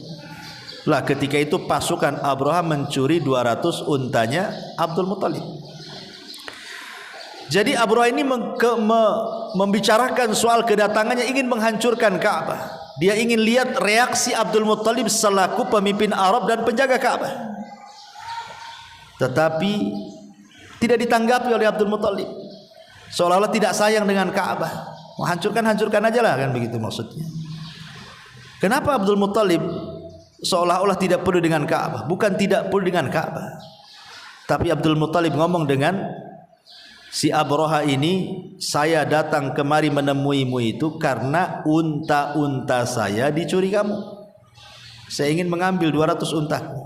Lah ketika itu pasukan Abraha mencuri 200 untanya Abdul Muthalib. Jadi Abraha ini membicarakan soal kedatangannya, ingin menghancurkan Ka'bah. Dia ingin lihat reaksi Abdul Muthalib selaku pemimpin Arab dan penjaga Ka'bah. Tetapi tidak ditanggapi oleh Abdul Muthalib. Seolah-olah tidak sayang dengan Ka'bah. Hancurkan aja lah, kan begitu maksudnya. Kenapa Abdul Muthalib seolah-olah tidak peduli dengan Ka'bah? Bukan tidak peduli dengan Ka'bah, tapi Abdul Muthalib ngomong dengan si Abraha ini, saya datang kemari menemuimu itu karena unta-unta saya dicuri kamu. Saya ingin mengambil 200 untaku.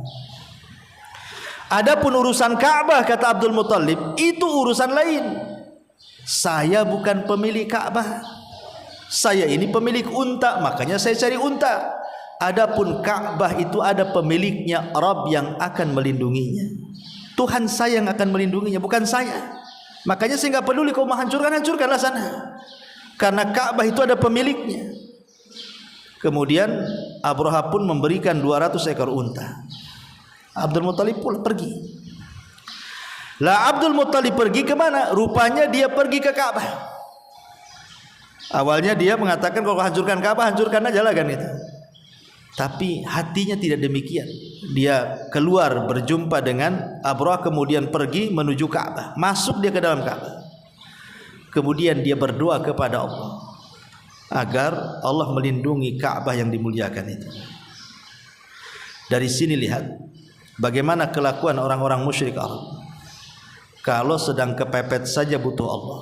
Adapun urusan Ka'bah, kata Abdul Muthalib, itu urusan lain. Saya bukan pemilik Ka'bah. Saya ini pemilik unta, makanya saya cari unta. Adapun Ka'bah itu ada pemiliknya, Rabb yang akan melindunginya. Tuhan saya yang akan melindunginya, bukan saya. Makanya saya nggak peduli kau hancurkanlah sana, karena Ka'bah itu ada pemiliknya. Kemudian Abraha pun memberikan 200 ekor unta. Abdul Muthalib pun pergi. Lah Abdul Muthalib pergi ke mana? Rupanya dia pergi ke Ka'bah. Awalnya dia mengatakan kalau hancurkan Ka'bah, hancurkan aja lah kan itu. Tapi hatinya tidak demikian. Dia keluar berjumpa dengan Abraha, kemudian pergi menuju Ka'bah. Masuk dia ke dalam Ka'bah. Kemudian dia berdoa kepada Allah agar Allah melindungi Ka'bah yang dimuliakan itu. Dari sini lihat bagaimana kelakuan orang-orang musyrik Arab. Kalau sedang kepepet saja butuh Allah.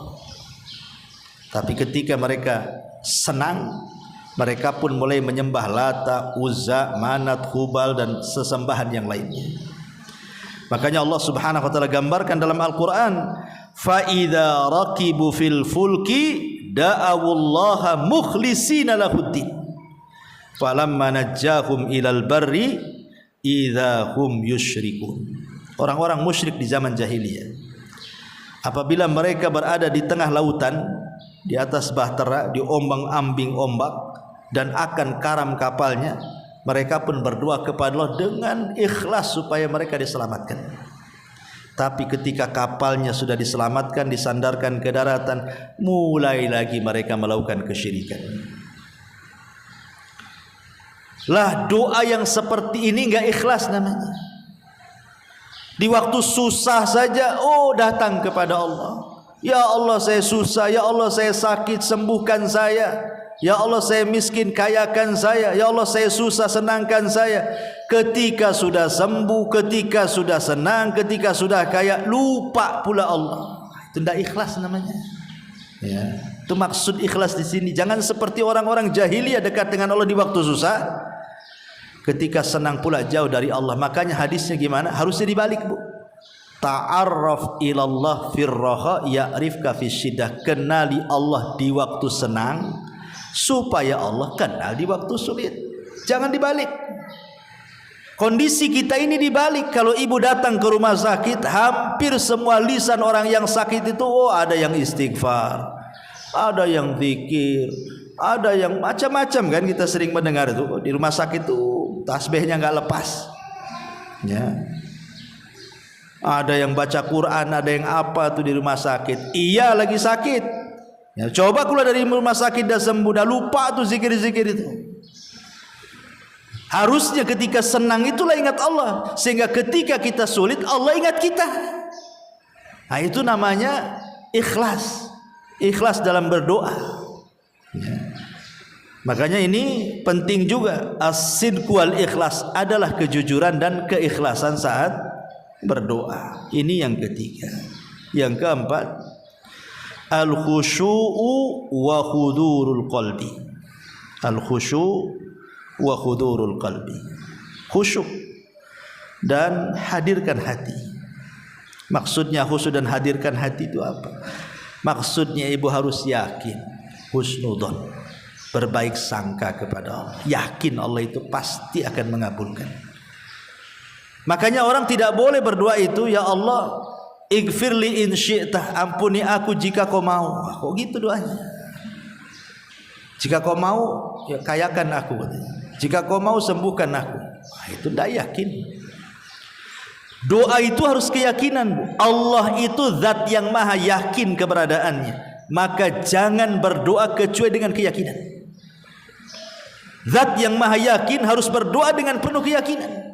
Tapi ketika mereka senang, mereka pun mulai menyembah Lata, Uzza, Manat, Hubal dan sesembahan yang lainnya. Makanya Allah Subhanahu wa taala gambarkan dalam Al-Qur'an, fa idza raqibu fil fulki da'awullaha mukhlishina lahuddin falamma najjahum ilal barri idza hum yusyrikun. Orang-orang musyrik di zaman jahiliyah, apabila mereka berada di tengah lautan, di atas bahtera, diombang-ambing ombak dan akan karam kapalnya, mereka pun berdoa kepada Allah dengan ikhlas supaya mereka diselamatkan. Tapi ketika kapalnya sudah diselamatkan, disandarkan ke daratan, mulai lagi mereka melakukan kesyirikan. Lah doa yang seperti ini enggak ikhlas namanya. Di waktu susah saja, datang kepada Allah. Ya Allah saya susah, ya Allah saya sakit, sembuhkan saya. Ya Allah saya miskin, kayakan saya. Ya Allah saya susah, senangkan saya. Ketika sudah sembuh, ketika sudah senang, ketika sudah kaya, lupa pula Allah. Itu tidak ikhlas namanya. Ya, itu maksud ikhlas di sini. Jangan seperti orang-orang jahiliyah dekat dengan Allah di waktu susah, ketika senang pula jauh dari Allah. Makanya hadisnya gimana? Harusnya dibalik, Bu. Ta'arraf ilallah firraha ya'rifka fisyiddah. Kenali Allah di waktu senang supaya Allah kenal di waktu sulit. Jangan dibalik. Kondisi kita ini dibalik. Kalau ibu datang ke rumah sakit, hampir semua lisan orang yang sakit itu ada yang istighfar, ada yang zikir, ada yang macam-macam kan. Kita sering mendengar itu di rumah sakit itu tasbihnya nggak lepas ya. Ada yang baca Quran, ada yang apa tuh di rumah sakit. Iya lagi sakit ya, coba keluar dari rumah sakit dah sembuh, dah lupa tuh zikir-zikir itu. Harusnya ketika senang itulah ingat Allah, sehingga ketika kita sulit Allah ingat kita. Nah itu namanya ikhlas. Ikhlas dalam berdoa ya. Makanya ini penting juga. As-sidqu wal ikhlas adalah kejujuran dan keikhlasan saat berdoa. Ini yang ketiga. Yang keempat, al-khusyu'u wa khudurul qalbi. Al-khusyu' wa khudurul qalbi. Khusyuk dan hadirkan hati. Maksudnya khusyuk dan hadirkan hati itu apa? Maksudnya ibu harus yakin, husnudzon. berbaik sangka kepada Allah, yakin Allah itu pasti akan mengabulkan. Makanya orang tidak boleh berdoa itu, ya Allah ighfirli in syi'tah, ampuni aku jika kau mau. Kok gitu doanya? Jika kau mau ya kayakan aku, jika kau mau sembuhkan aku. Itu tidak yakin. Doa itu harus keyakinan. Allah itu zat yang maha yakin keberadaannya, maka jangan berdoa kecuali dengan keyakinan. Zat yang maha yakin harus berdoa dengan penuh keyakinan.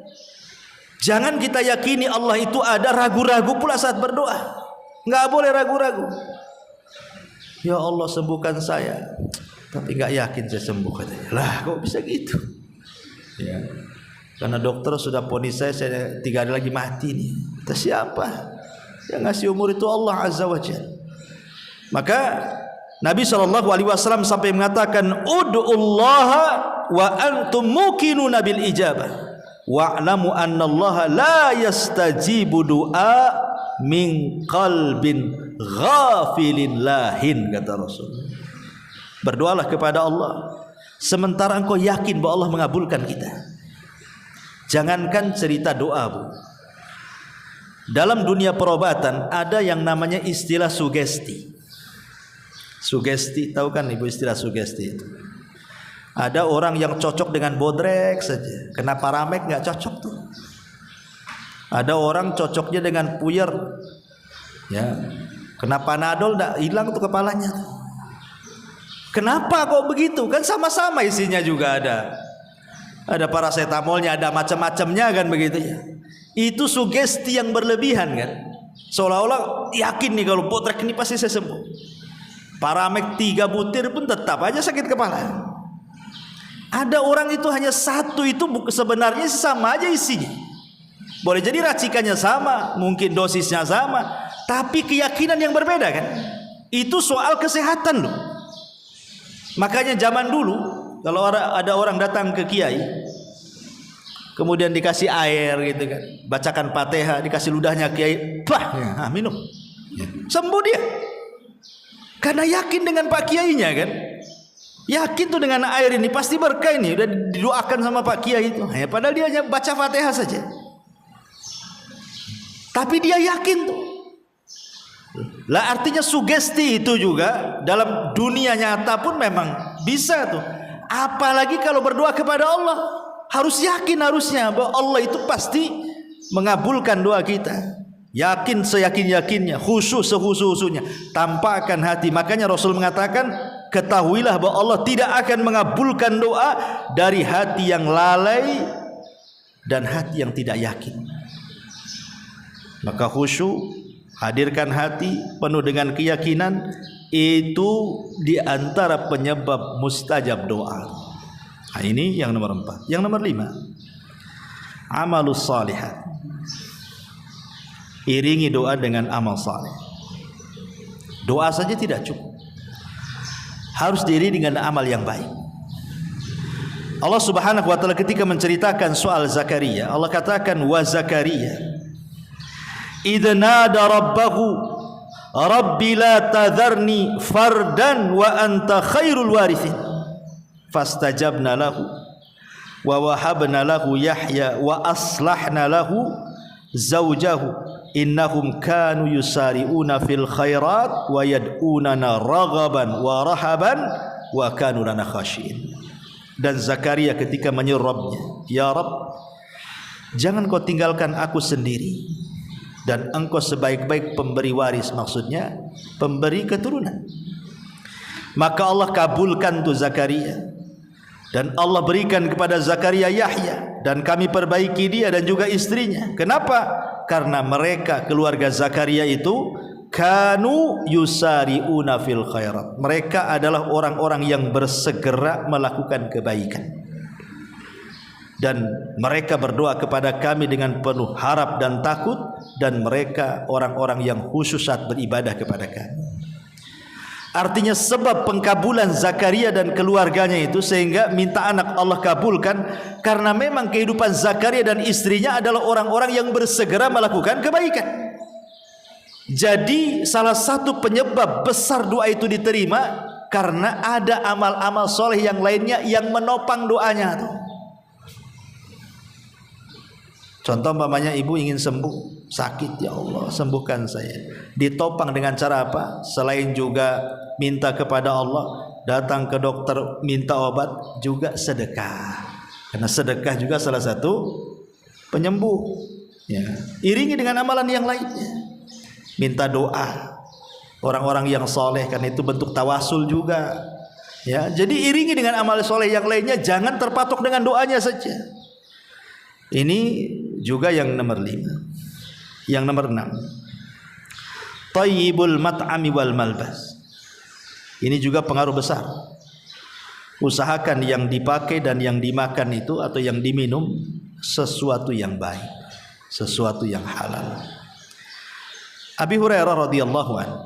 Jangan kita yakini Allah itu ada, ragu-ragu pula saat berdoa. Enggak boleh ragu-ragu. Ya Allah sembuhkan saya, tapi enggak yakin saya sembuh katanya. Lah kok bisa gitu? Ya. Karena dokter sudah vonis saya 3 hari lagi mati nih. Kata siapa? Yang ngasih umur itu Allah Azza wa Jalla. Maka Nabi SAW sampai mengatakan, Ud'ullaha wa antum muqinuna bil ijabah wa'lamu annallaha la yastajibu du'a min qalbin ghafilin lahin, kata Rasul. Berdoalah kepada Allah sementara engkau yakin bahwa Allah mengabulkan kita. Jangankan cerita doa, Bu. Dalam dunia perobatan ada yang namanya istilah sugesti. Sugesti, tahu kan Ibu istilah sugesti itu? Ada orang yang cocok dengan bodrek saja, kena paramek nggak cocok tuh. Ada orang cocoknya dengan puyer, ya, kena panadol nggak hilang tuh kepalanya. Kenapa kok begitu? Kan sama-sama isinya juga ada paracetamolnya, ada macam-macamnya kan begitu ya. Itu sugesti yang berlebihan kan. Seolah-olah yakin nih kalau bodrek ini pasti saya sembuh. Paramek 3 butir pun tetap aja sakit kepala. Ada orang itu hanya satu, itu sebenarnya sama aja isinya. Boleh jadi racikannya sama, mungkin dosisnya sama, tapi keyakinan yang berbeda kan. Itu soal kesehatan loh. Makanya zaman dulu kalau ada orang datang ke kiai, kemudian dikasih air gitu kan, bacakan Fatihah, dikasih ludahnya kiai, minum, sembuh dia. Karena yakin dengan Pak Kiainya kan. Yakin tuh dengan air ini pasti berkah ini, udah didoakan sama Pak Kiai itu. Ya, padahal dia hanya baca Fatihah saja. Tapi dia yakin tuh. Lah artinya sugesti itu juga dalam dunia nyata pun memang bisa tuh. Apalagi kalau berdoa kepada Allah, harus yakin harusnya bahwa Allah itu pasti mengabulkan doa kita. Yakin seyakin-yakinnya, khusyuk sekhusyuk-khusyuknya, tampakkan hati. Makanya Rasul mengatakan, ketahuilah bahwa Allah tidak akan mengabulkan doa dari hati yang lalai dan hati yang tidak yakin. Maka khusyuk, hadirkan hati penuh dengan keyakinan, itu diantara penyebab mustajab doa. Nah, ini yang nomor 4. Yang nomor 5, amalus salihat. Iringi doa dengan amal saleh. Doa saja tidak cukup, harus diiringi dengan amal yang baik. Allah Subhanahu wa taala ketika menceritakan soal Zakaria, Allah katakan, wa Zakaria idza nada rabbahu rabbi la tadharni fardan wa anta khairul warithin fastajabna lahu wa wahabna lahu Yahya wa aslahna lahu zawjahu innahum kanu yusari'una fil khairat wa yad'unana raghaban wa rahaban wa kanu lana khashiin. Dan Zakaria ketika menyeru Rabbnya, ya Rabb, jangan kau tinggalkan aku sendiri, dan engkau sebaik-baik pemberi waris, maksudnya pemberi keturunan. Maka Allah kabulkan tuh Zakaria, dan Allah berikan kepada Zakaria Yahya, dan kami perbaiki dia dan juga istrinya. Kenapa? Karena mereka keluarga Zakaria itu kanu yusari'una fil khairat. Mereka adalah orang-orang yang bersegera melakukan kebaikan. Dan mereka berdoa kepada kami dengan penuh harap dan takut, dan mereka orang-orang yang khusus saat beribadah kepada kami. Artinya sebab pengkabulan Zakaria dan keluarganya itu sehingga minta anak Allah kabulkan, karena memang kehidupan Zakaria dan istrinya adalah orang-orang yang bersegera melakukan kebaikan. Jadi salah satu penyebab besar doa itu diterima Karena ada amal-amal soleh yang lainnya yang menopang doanya tuh. Contoh umpamanya ibu ingin sembuh, sakit, ya Allah sembuhkan saya. Ditopang dengan cara apa? Selain juga minta kepada Allah, datang ke dokter minta obat, juga sedekah. Karena sedekah juga salah satu penyembuh. Ya. Iringi dengan amalan yang lainnya. Minta doa orang-orang yang soleh, karena itu bentuk tawasul juga. Ya, jadi iringi dengan amal soleh yang lainnya, jangan terpatok dengan doanya saja. Ini juga yang nomor 5. Yang nomor 6, thayyibul mat'ami wal malbas. Ini juga pengaruh besar. Usahakan yang dipakai dan yang dimakan itu atau yang diminum sesuatu yang baik, sesuatu yang halal. Abi Hurairah radhiyallahu anhu,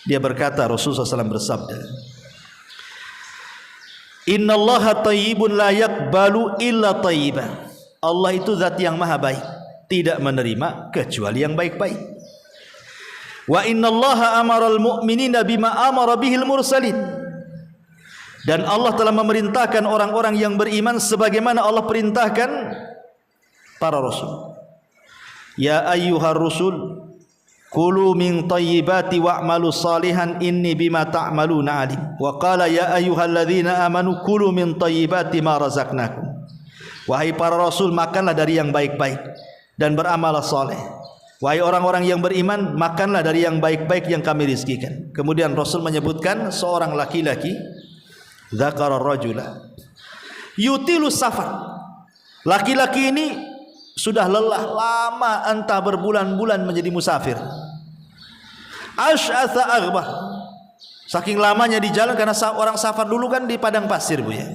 dia berkata, Rasulullah SAW bersabda, Innallaha thayyibun la yaqbalu illa thayyiban. Allah itu zat yang maha baik, tidak menerima kecuali yang baik-baik. Wa innallaha amaral mu'minina bima amara bihil mursalin. Dan Allah telah memerintahkan orang-orang yang beriman sebagaimana Allah perintahkan para rasul. Ya ayyuhar rusul kulu min thayyibati wa'malu salihan inni bima ta'maluna alim. Wa qala ya ayyuhalladzina amanu kulu min thayyibati ma razaqnakum. Wahai para rasul, makanlah dari yang baik-baik dan beramal saleh. Wahai orang-orang yang beriman, makanlah dari yang baik-baik yang kami rizkikan. Kemudian Rasul menyebutkan seorang laki-laki, dzakara rajula yutilu safar. Laki-laki ini sudah lelah lama, entah berbulan-bulan menjadi musafir. Asy'atha aghbah. Saking lamanya di jalan, karena orang safar dulu kan di padang pasir, Bu ya.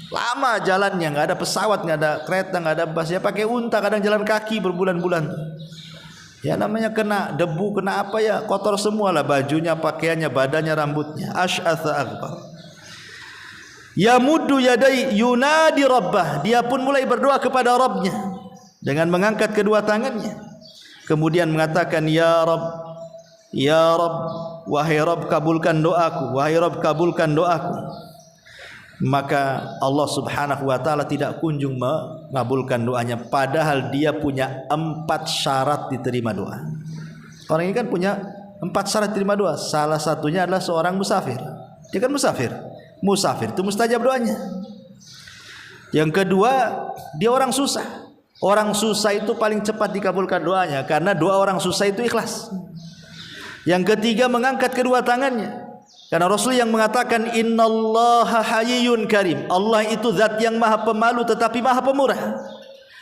Lama jalannya, nggak ada pesawat, nggak ada kereta, nggak ada bus, ya pakai unta, kadang jalan kaki berbulan-bulan. Ya namanya kena debu, kena apa ya, kotor semua lah bajunya, pakaiannya, badannya, rambutnya. Asy'atha aghbar. Ya muddu yadai yunadi rabbah. Dia pun mulai berdoa kepada Rabbnya dengan mengangkat kedua tangannya. Kemudian mengatakan, Ya Rabb, Ya Rabb, wahai Rabb kabulkan doaku, wahai Rabb kabulkan doaku. Maka Allah subhanahu wa ta'ala tidak kunjung mengabulkan doanya, padahal dia punya 4 syarat diterima doa. Orang ini kan punya 4 syarat diterima doa. Salah satunya adalah seorang musafir. Dia kan musafir. Musafir itu mustajab doanya. Yang kedua, dia orang susah. Orang susah itu paling cepat dikabulkan doanya, karena doa orang susah itu ikhlas. Yang ketiga, mengangkat kedua tangannya, karena Rasul yang mengatakan innallaha hayyun karim. Allah itu zat yang maha pemalu tetapi maha pemurah.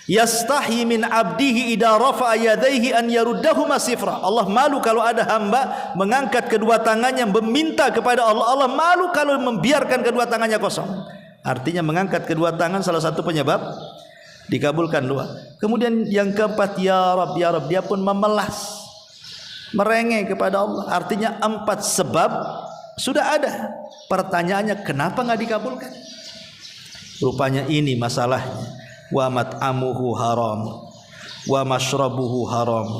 Yastahi min abdihi idza rafa'a yadayhi an yaruddahuma sifra. Allah malu kalau ada hamba mengangkat kedua tangannya meminta kepada Allah. Allah malu kalau membiarkan kedua tangannya kosong. Artinya mengangkat kedua tangan salah satu penyebab dikabulkan doa. Kemudian yang keempat, ya Rabb, ya Rabb, dia pun memelas, merengek kepada Allah. Artinya 4 sebab sudah ada. Pertanyaannya, kenapa nggak dikabulkan? Rupanya ini masalahnya. Wa mat'amuhu haram, wa mashrabuhu haram,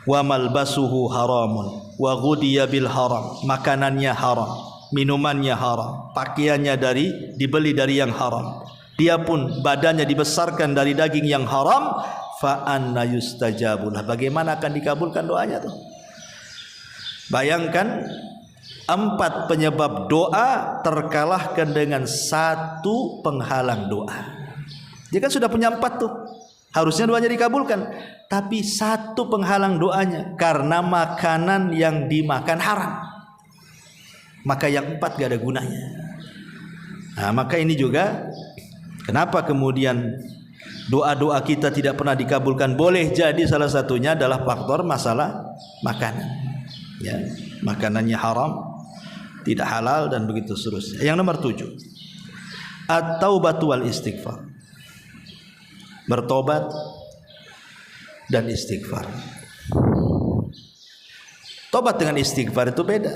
wa malbasuhu haramun, wa ghudiya bil haram. Makanannya haram, minumannya haram, pakaiannya dibeli dari yang haram. Dia pun badannya dibesarkan dari daging yang haram. Fa anna yustajabulah. Bagaimana akan dikabulkan doanya tuh? Bayangkan, 4 penyebab doa terkalahkan dengan 1 penghalang doa. Dia kan sudah punya 4 tuh, harusnya doanya dikabulkan, tapi 1 penghalang doanya, karena makanan yang dimakan haram. Maka yang 4 gak ada gunanya. Nah, maka ini juga kenapa kemudian doa-doa kita tidak pernah dikabulkan. Boleh jadi salah satunya adalah faktor masalah makanan, ya, makanannya haram, tidak halal, dan begitu seterusnya. Yang nomor 7, at-taubatu wal istighfar. Bertobat dan istighfar. Tobat dengan istighfar itu beda.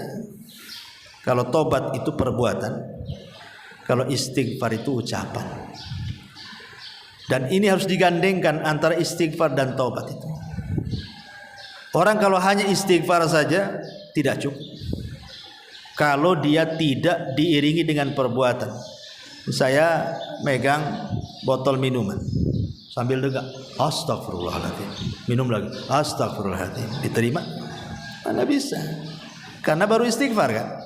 Kalau tobat itu perbuatan, kalau istighfar itu ucapan. Dan ini harus digandengkan antara istighfar dan tobat itu. Orang kalau hanya istighfar saja tidak cukup. kalau dia tidak diiringi dengan perbuatan. Saya megang botol minuman sambil dengar astagfirullahaladzim, minum lagi astagfirullahaladzim, diterima? Mana bisa, karena baru istighfar kan.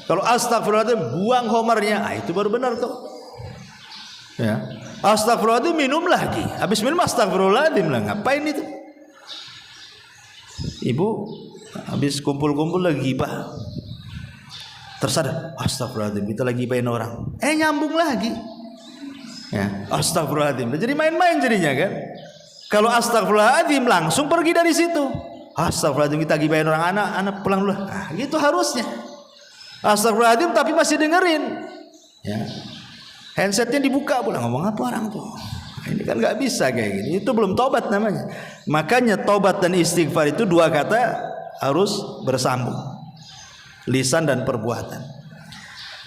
Kalau astagfirullahaladzim buang homernya, itu baru benar tuh ya. Astagfirullahaladzim minum lagi, habis minum astagfirullahaladzim lah, ngapain itu? Ibu habis kumpul-kumpul lagi gibah, tersadar astagfirullahaladzim kita lagi gibahin orang, nyambung lagi ya, astagfirullahaladzim, jadi main-main jadinya kan. Kalau astagfirullahaladzim langsung pergi dari situ. Astagfirullahaladzim kita gibahin orang, anak pulang dulu, gitu harusnya. Astagfirullahaladzim tapi masih dengerin ya, handsetnya dibuka pula, ngomong apa orang tuh. Ini kan nggak bisa kayak gini, itu belum tobat namanya. Makanya tobat dan istighfar itu dua kata harus bersambung, lisan dan perbuatan.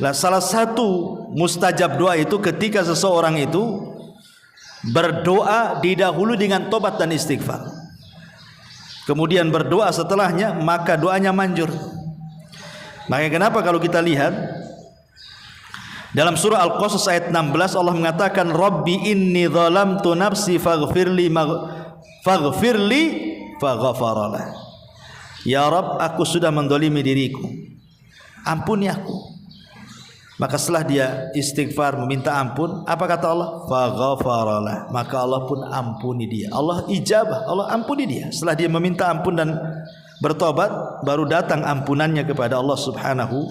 Nah, salah satu mustajab doa itu ketika seseorang itu berdoa didahului dengan tobat dan istighfar, kemudian berdoa setelahnya, maka doanya manjur. Makanya kenapa kalau kita lihat dalam surah Al-Qasas ayat 16 Allah mengatakan Rabbi inni zalamtu nafsi faghfirli faghfaralah. Ya Rabb, aku sudah mendolimi diriku, ampuni aku. Maka setelah dia istighfar meminta ampun, apa kata Allah? Faghfaralah, maka Allah pun ampuni dia. Allah ijabah, Allah ampuni dia. Setelah dia meminta ampun dan bertobat, baru datang ampunannya kepada Allah Subhanahu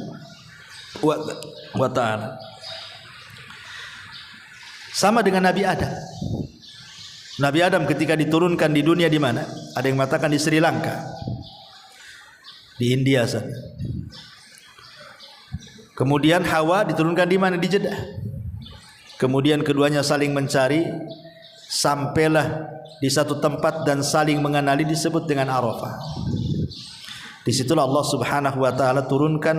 wa ta'ala. Sama dengan Nabi Adam. Nabi Adam ketika diturunkan di dunia di mana? Ada yang mengatakan di Sri Lanka, di India sana. Kemudian Hawa diturunkan di mana? Di Jeddah. Kemudian keduanya saling mencari, sampailah di satu tempat dan saling mengenali, disebut dengan Arafah. Disitulah Allah Subhanahu wa ta'ala turunkan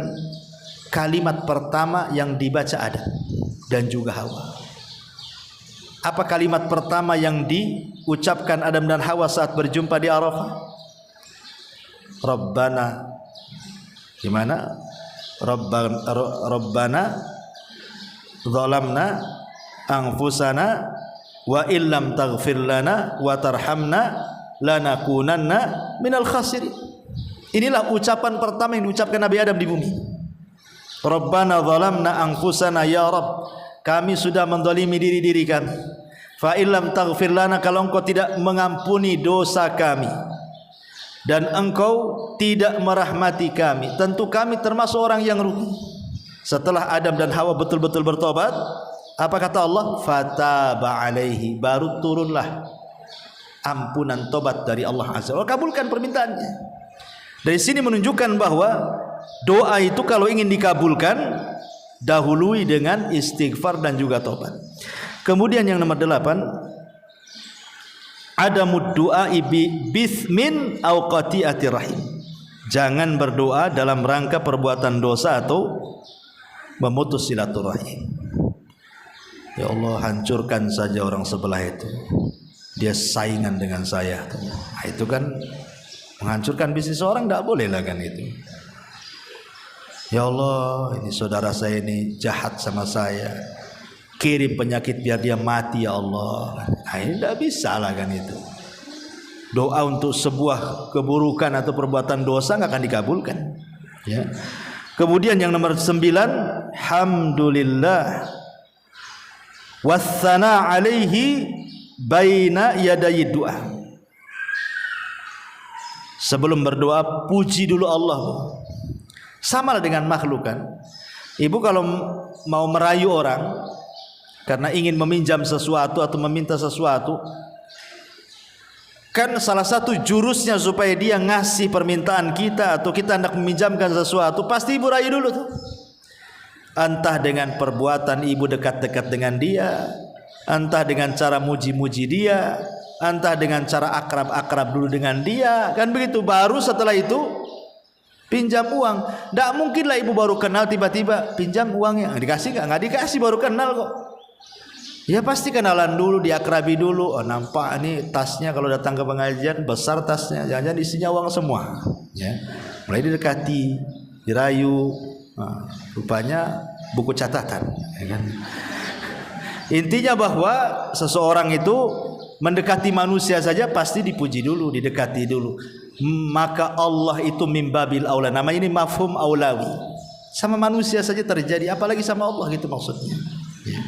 kalimat pertama yang dibaca Adam dan juga Hawa. Apa kalimat pertama yang diucapkan Adam dan Hawa saat berjumpa di Arafah? Rabbana, gimana? Rabbana zalamna anfusana wa illam taghfir lana wa tarhamna lanakunanna minal khasirin. Inilah ucapan pertama yang diucapkan Nabi Adam di bumi. Rabbana zalamna anfusana, ya Rabb, kami sudah mendolimi diri kami. Fa illam taghfir lana, kalau engkau tidak mengampuni dosa kami dan engkau tidak merahmati kami, tentu kami termasuk orang yang rugi. Setelah Adam dan Hawa betul-betul bertobat, apa kata Allah? Fataba alaihi, baru turunlah ampunan tobat dari Allah Azza wa Jalla, kabulkan permintaannya. Dari sini menunjukkan bahwa doa itu kalau ingin dikabulkan, dahului dengan istighfar dan juga tobat. Kemudian yang nomor 8, adamud du'a bithmin aw qati'ati rahim. Jangan berdoa dalam rangka perbuatan dosa atau memutus silaturahim. Ya Allah, hancurkan saja orang sebelah itu, dia saingan dengan saya. Nah, itu kan menghancurkan bisnis orang, tidak boleh lah kan itu. Ya Allah, ini saudara saya ini jahat sama saya, kirim penyakit biar dia mati ya Allah. Nah, ini tidak bisa lah kan itu. Doa untuk sebuah keburukan atau perbuatan dosa nggak akan dikabulkan ya. Kemudian yang nomor 9, hamdulillah wassana alaihi baina yadayi doa. Sebelum berdoa puji dulu Allah. Sama lah dengan makhluk kan. Ibu kalau mau merayu orang karena ingin meminjam sesuatu atau meminta sesuatu, kan salah satu jurusnya supaya dia ngasih permintaan kita atau kita hendak meminjamkan sesuatu, pasti ibu rayu dulu tuh. Entah dengan perbuatan ibu dekat-dekat dengan dia, entah dengan cara muji-muji dia, entah dengan cara akrab-akrab dulu dengan dia, kan begitu. Baru setelah itu pinjam uang. Tidak mungkin lah ibu baru kenal tiba-tiba pinjam uangnya, dikasih nggak dikasih, baru kenal kok. Ya pasti kenalan dulu, diakrabi dulu. Oh, nampak nih tasnya kalau datang ke pengajian besar tasnya, jangan-jangan isinya uang semua ya. Mulai didekati, dirayu Rupanya buku catatan, ya kan? Intinya bahwa seseorang itu mendekati manusia saja pasti dipuji dulu, didekati dulu. Maka Allah itu mimbabil aula. Namanya ini mafhum aulawi. Sama manusia saja terjadi, apalagi sama Allah, gitu maksudnya. Ya.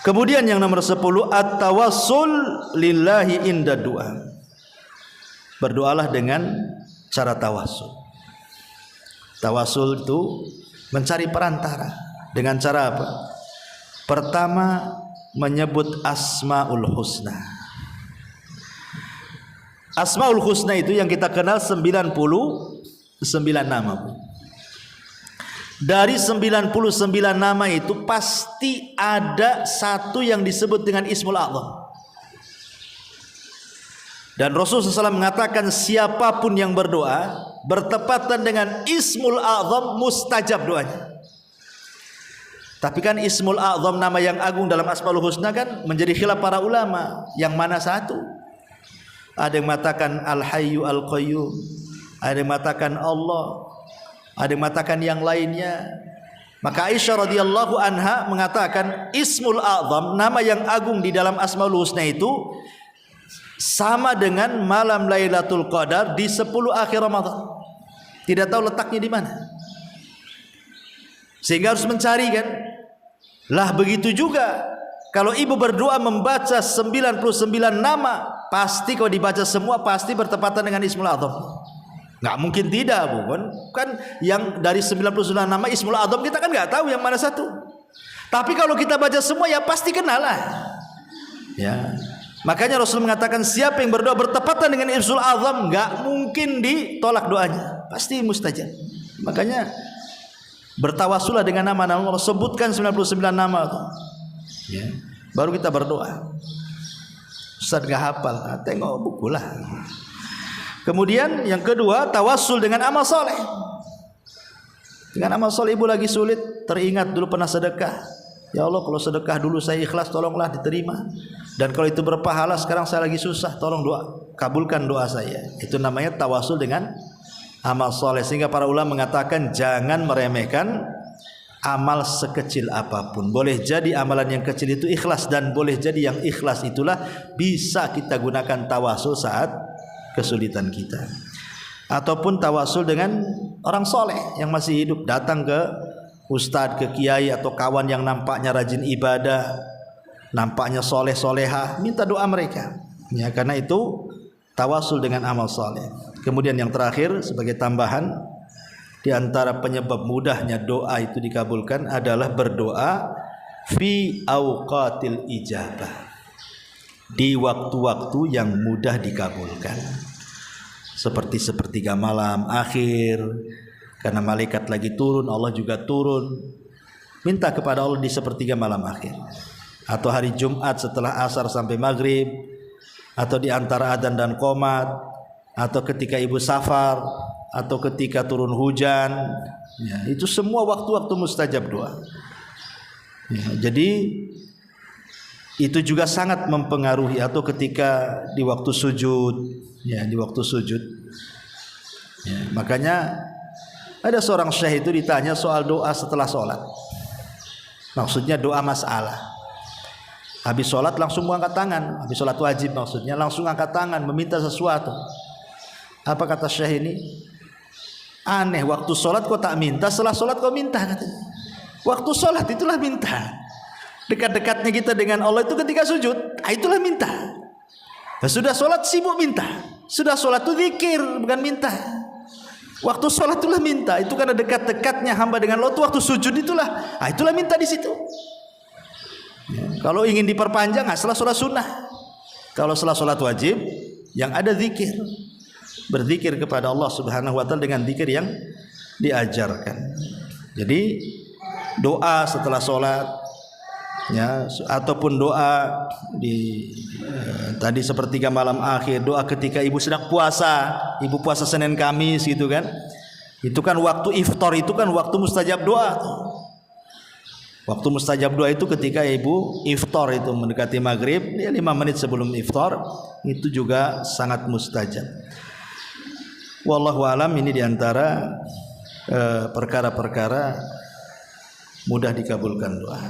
Kemudian yang nomor 10, at-tawassul lillahi inda du'a. Berdoalah dengan cara tawassul. Tawassul itu mencari perantara. Dengan cara apa? Pertama, menyebut Asmaul Husna. Asmaul Husna itu yang kita kenal 99 nama. Dari 99 nama itu pasti ada satu yang disebut dengan Ismul A'zam. Dan Rasulullah SAW mengatakan siapapun yang berdoa bertepatan dengan Ismul A'zam mustajab doanya. Tapi kan Ismul A'zam, nama yang agung dalam Asmaul Husna, kan menjadi khilaf para ulama. Yang mana satu? Ada yang mengatakan Al-Hayyu Al-Qayyum, ada yang mengatakan Allah, ada yang mengatakan yang lainnya. Maka Aisyah radhiyallahu anha mengatakan Ismul A'zam, nama yang agung di dalam Asmaul Husna itu sama dengan malam Lailatul Qadar di 10 akhir Ramadan. Tidak tahu letaknya di mana. Sehingga harus mencari, kan? Lah begitu juga kalau ibu berdoa membaca 99 nama, pasti kalau dibaca semua pasti bertepatan dengan Ismul A'zam. Nggak mungkin tidak, bukan? Kan yang dari 99 nama Ismul A'zam kita kan nggak tahu yang mana satu. Tapi kalau kita baca semua ya pasti kenal lah. Ya. Makanya Rasul mengatakan siapa yang berdoa bertepatan dengan Ismul A'zam nggak mungkin ditolak doanya, pasti mustajab. Makanya bertawasulah dengan nama-nama Allah, sebutkan 99 nama itu. Ya. Baru kita berdoa. Ustaz nggak hafal, tengok buku lah. Kemudian yang kedua, tawassul dengan amal soleh. Dengan amal soleh, ibu lagi sulit, teringat dulu pernah sedekah. Ya Allah, kalau sedekah dulu saya ikhlas, tolonglah diterima. Dan kalau itu berpahala, sekarang saya lagi susah, tolong doa, kabulkan doa saya. Itu namanya tawassul dengan amal soleh. Sehingga para ulama mengatakan jangan meremehkan amal sekecil apapun. Boleh jadi amalan yang kecil itu ikhlas, dan boleh jadi yang ikhlas itulah bisa kita gunakan tawassul saat kesulitan kita. Ataupun tawassul dengan orang soleh yang masih hidup, datang ke ustadz, ke kiai atau kawan yang nampaknya rajin ibadah, nampaknya soleh soleha, minta doa mereka. Ya, karena itu tawassul dengan amal soleh. Kemudian yang terakhir sebagai tambahan, di antara penyebab mudahnya doa itu dikabulkan adalah berdoa fi auqatil ijabah, di waktu-waktu yang mudah dikabulkan, seperti sepertiga malam akhir, karena malaikat lagi turun, Allah juga turun. Minta kepada Allah di sepertiga malam akhir, atau hari Jumat setelah asar sampai maghrib, atau di antara adzan dan qomat, atau ketika ibu safar, atau ketika turun hujan. Ya, itu semua waktu-waktu mustajab doa. Ya, jadi itu juga sangat mempengaruhi, atau ketika di waktu sujud, ya, di waktu sujud. Ya, makanya ada seorang syekh itu ditanya soal doa setelah sholat. Maksudnya doa masalah. Habis sholat langsung angkat tangan, habis sholat wajib maksudnya langsung angkat tangan meminta sesuatu. Apa kata syekh ini? Aneh, waktu sholat kau tak minta, setelah sholat kau minta, katanya. Waktu sholat itulah minta. Dekat-dekatnya kita dengan Allah itu ketika sujud, itulah minta. Nah, sudah sholat sibuk minta, sudah sholat itu zikir bukan minta. Waktu sholat itulah minta, itu karena dekat-dekatnya hamba dengan Allah itu waktu sujud itulah, itulah minta di situ. Ya, kalau ingin diperpanjang, setelah sholat sunnah. Kalau setelah sholat wajib, yang ada zikir, berzikir kepada Allah Subhanahu Wa Taala dengan zikir yang diajarkan. Jadi doa setelah sholat, ya, ataupun doa di tadi sepertiga malam akhir, doa ketika ibu sedang puasa, ibu puasa Senin Kamis gitu kan, itu kan waktu iftar, itu kan waktu mustajab doa. Waktu mustajab doa itu ketika ibu iftar, itu mendekati maghrib, ya 5 menit sebelum iftar, itu juga sangat mustajab. Wallahu alam, ini diantara perkara-perkara mudah dikabulkan doa.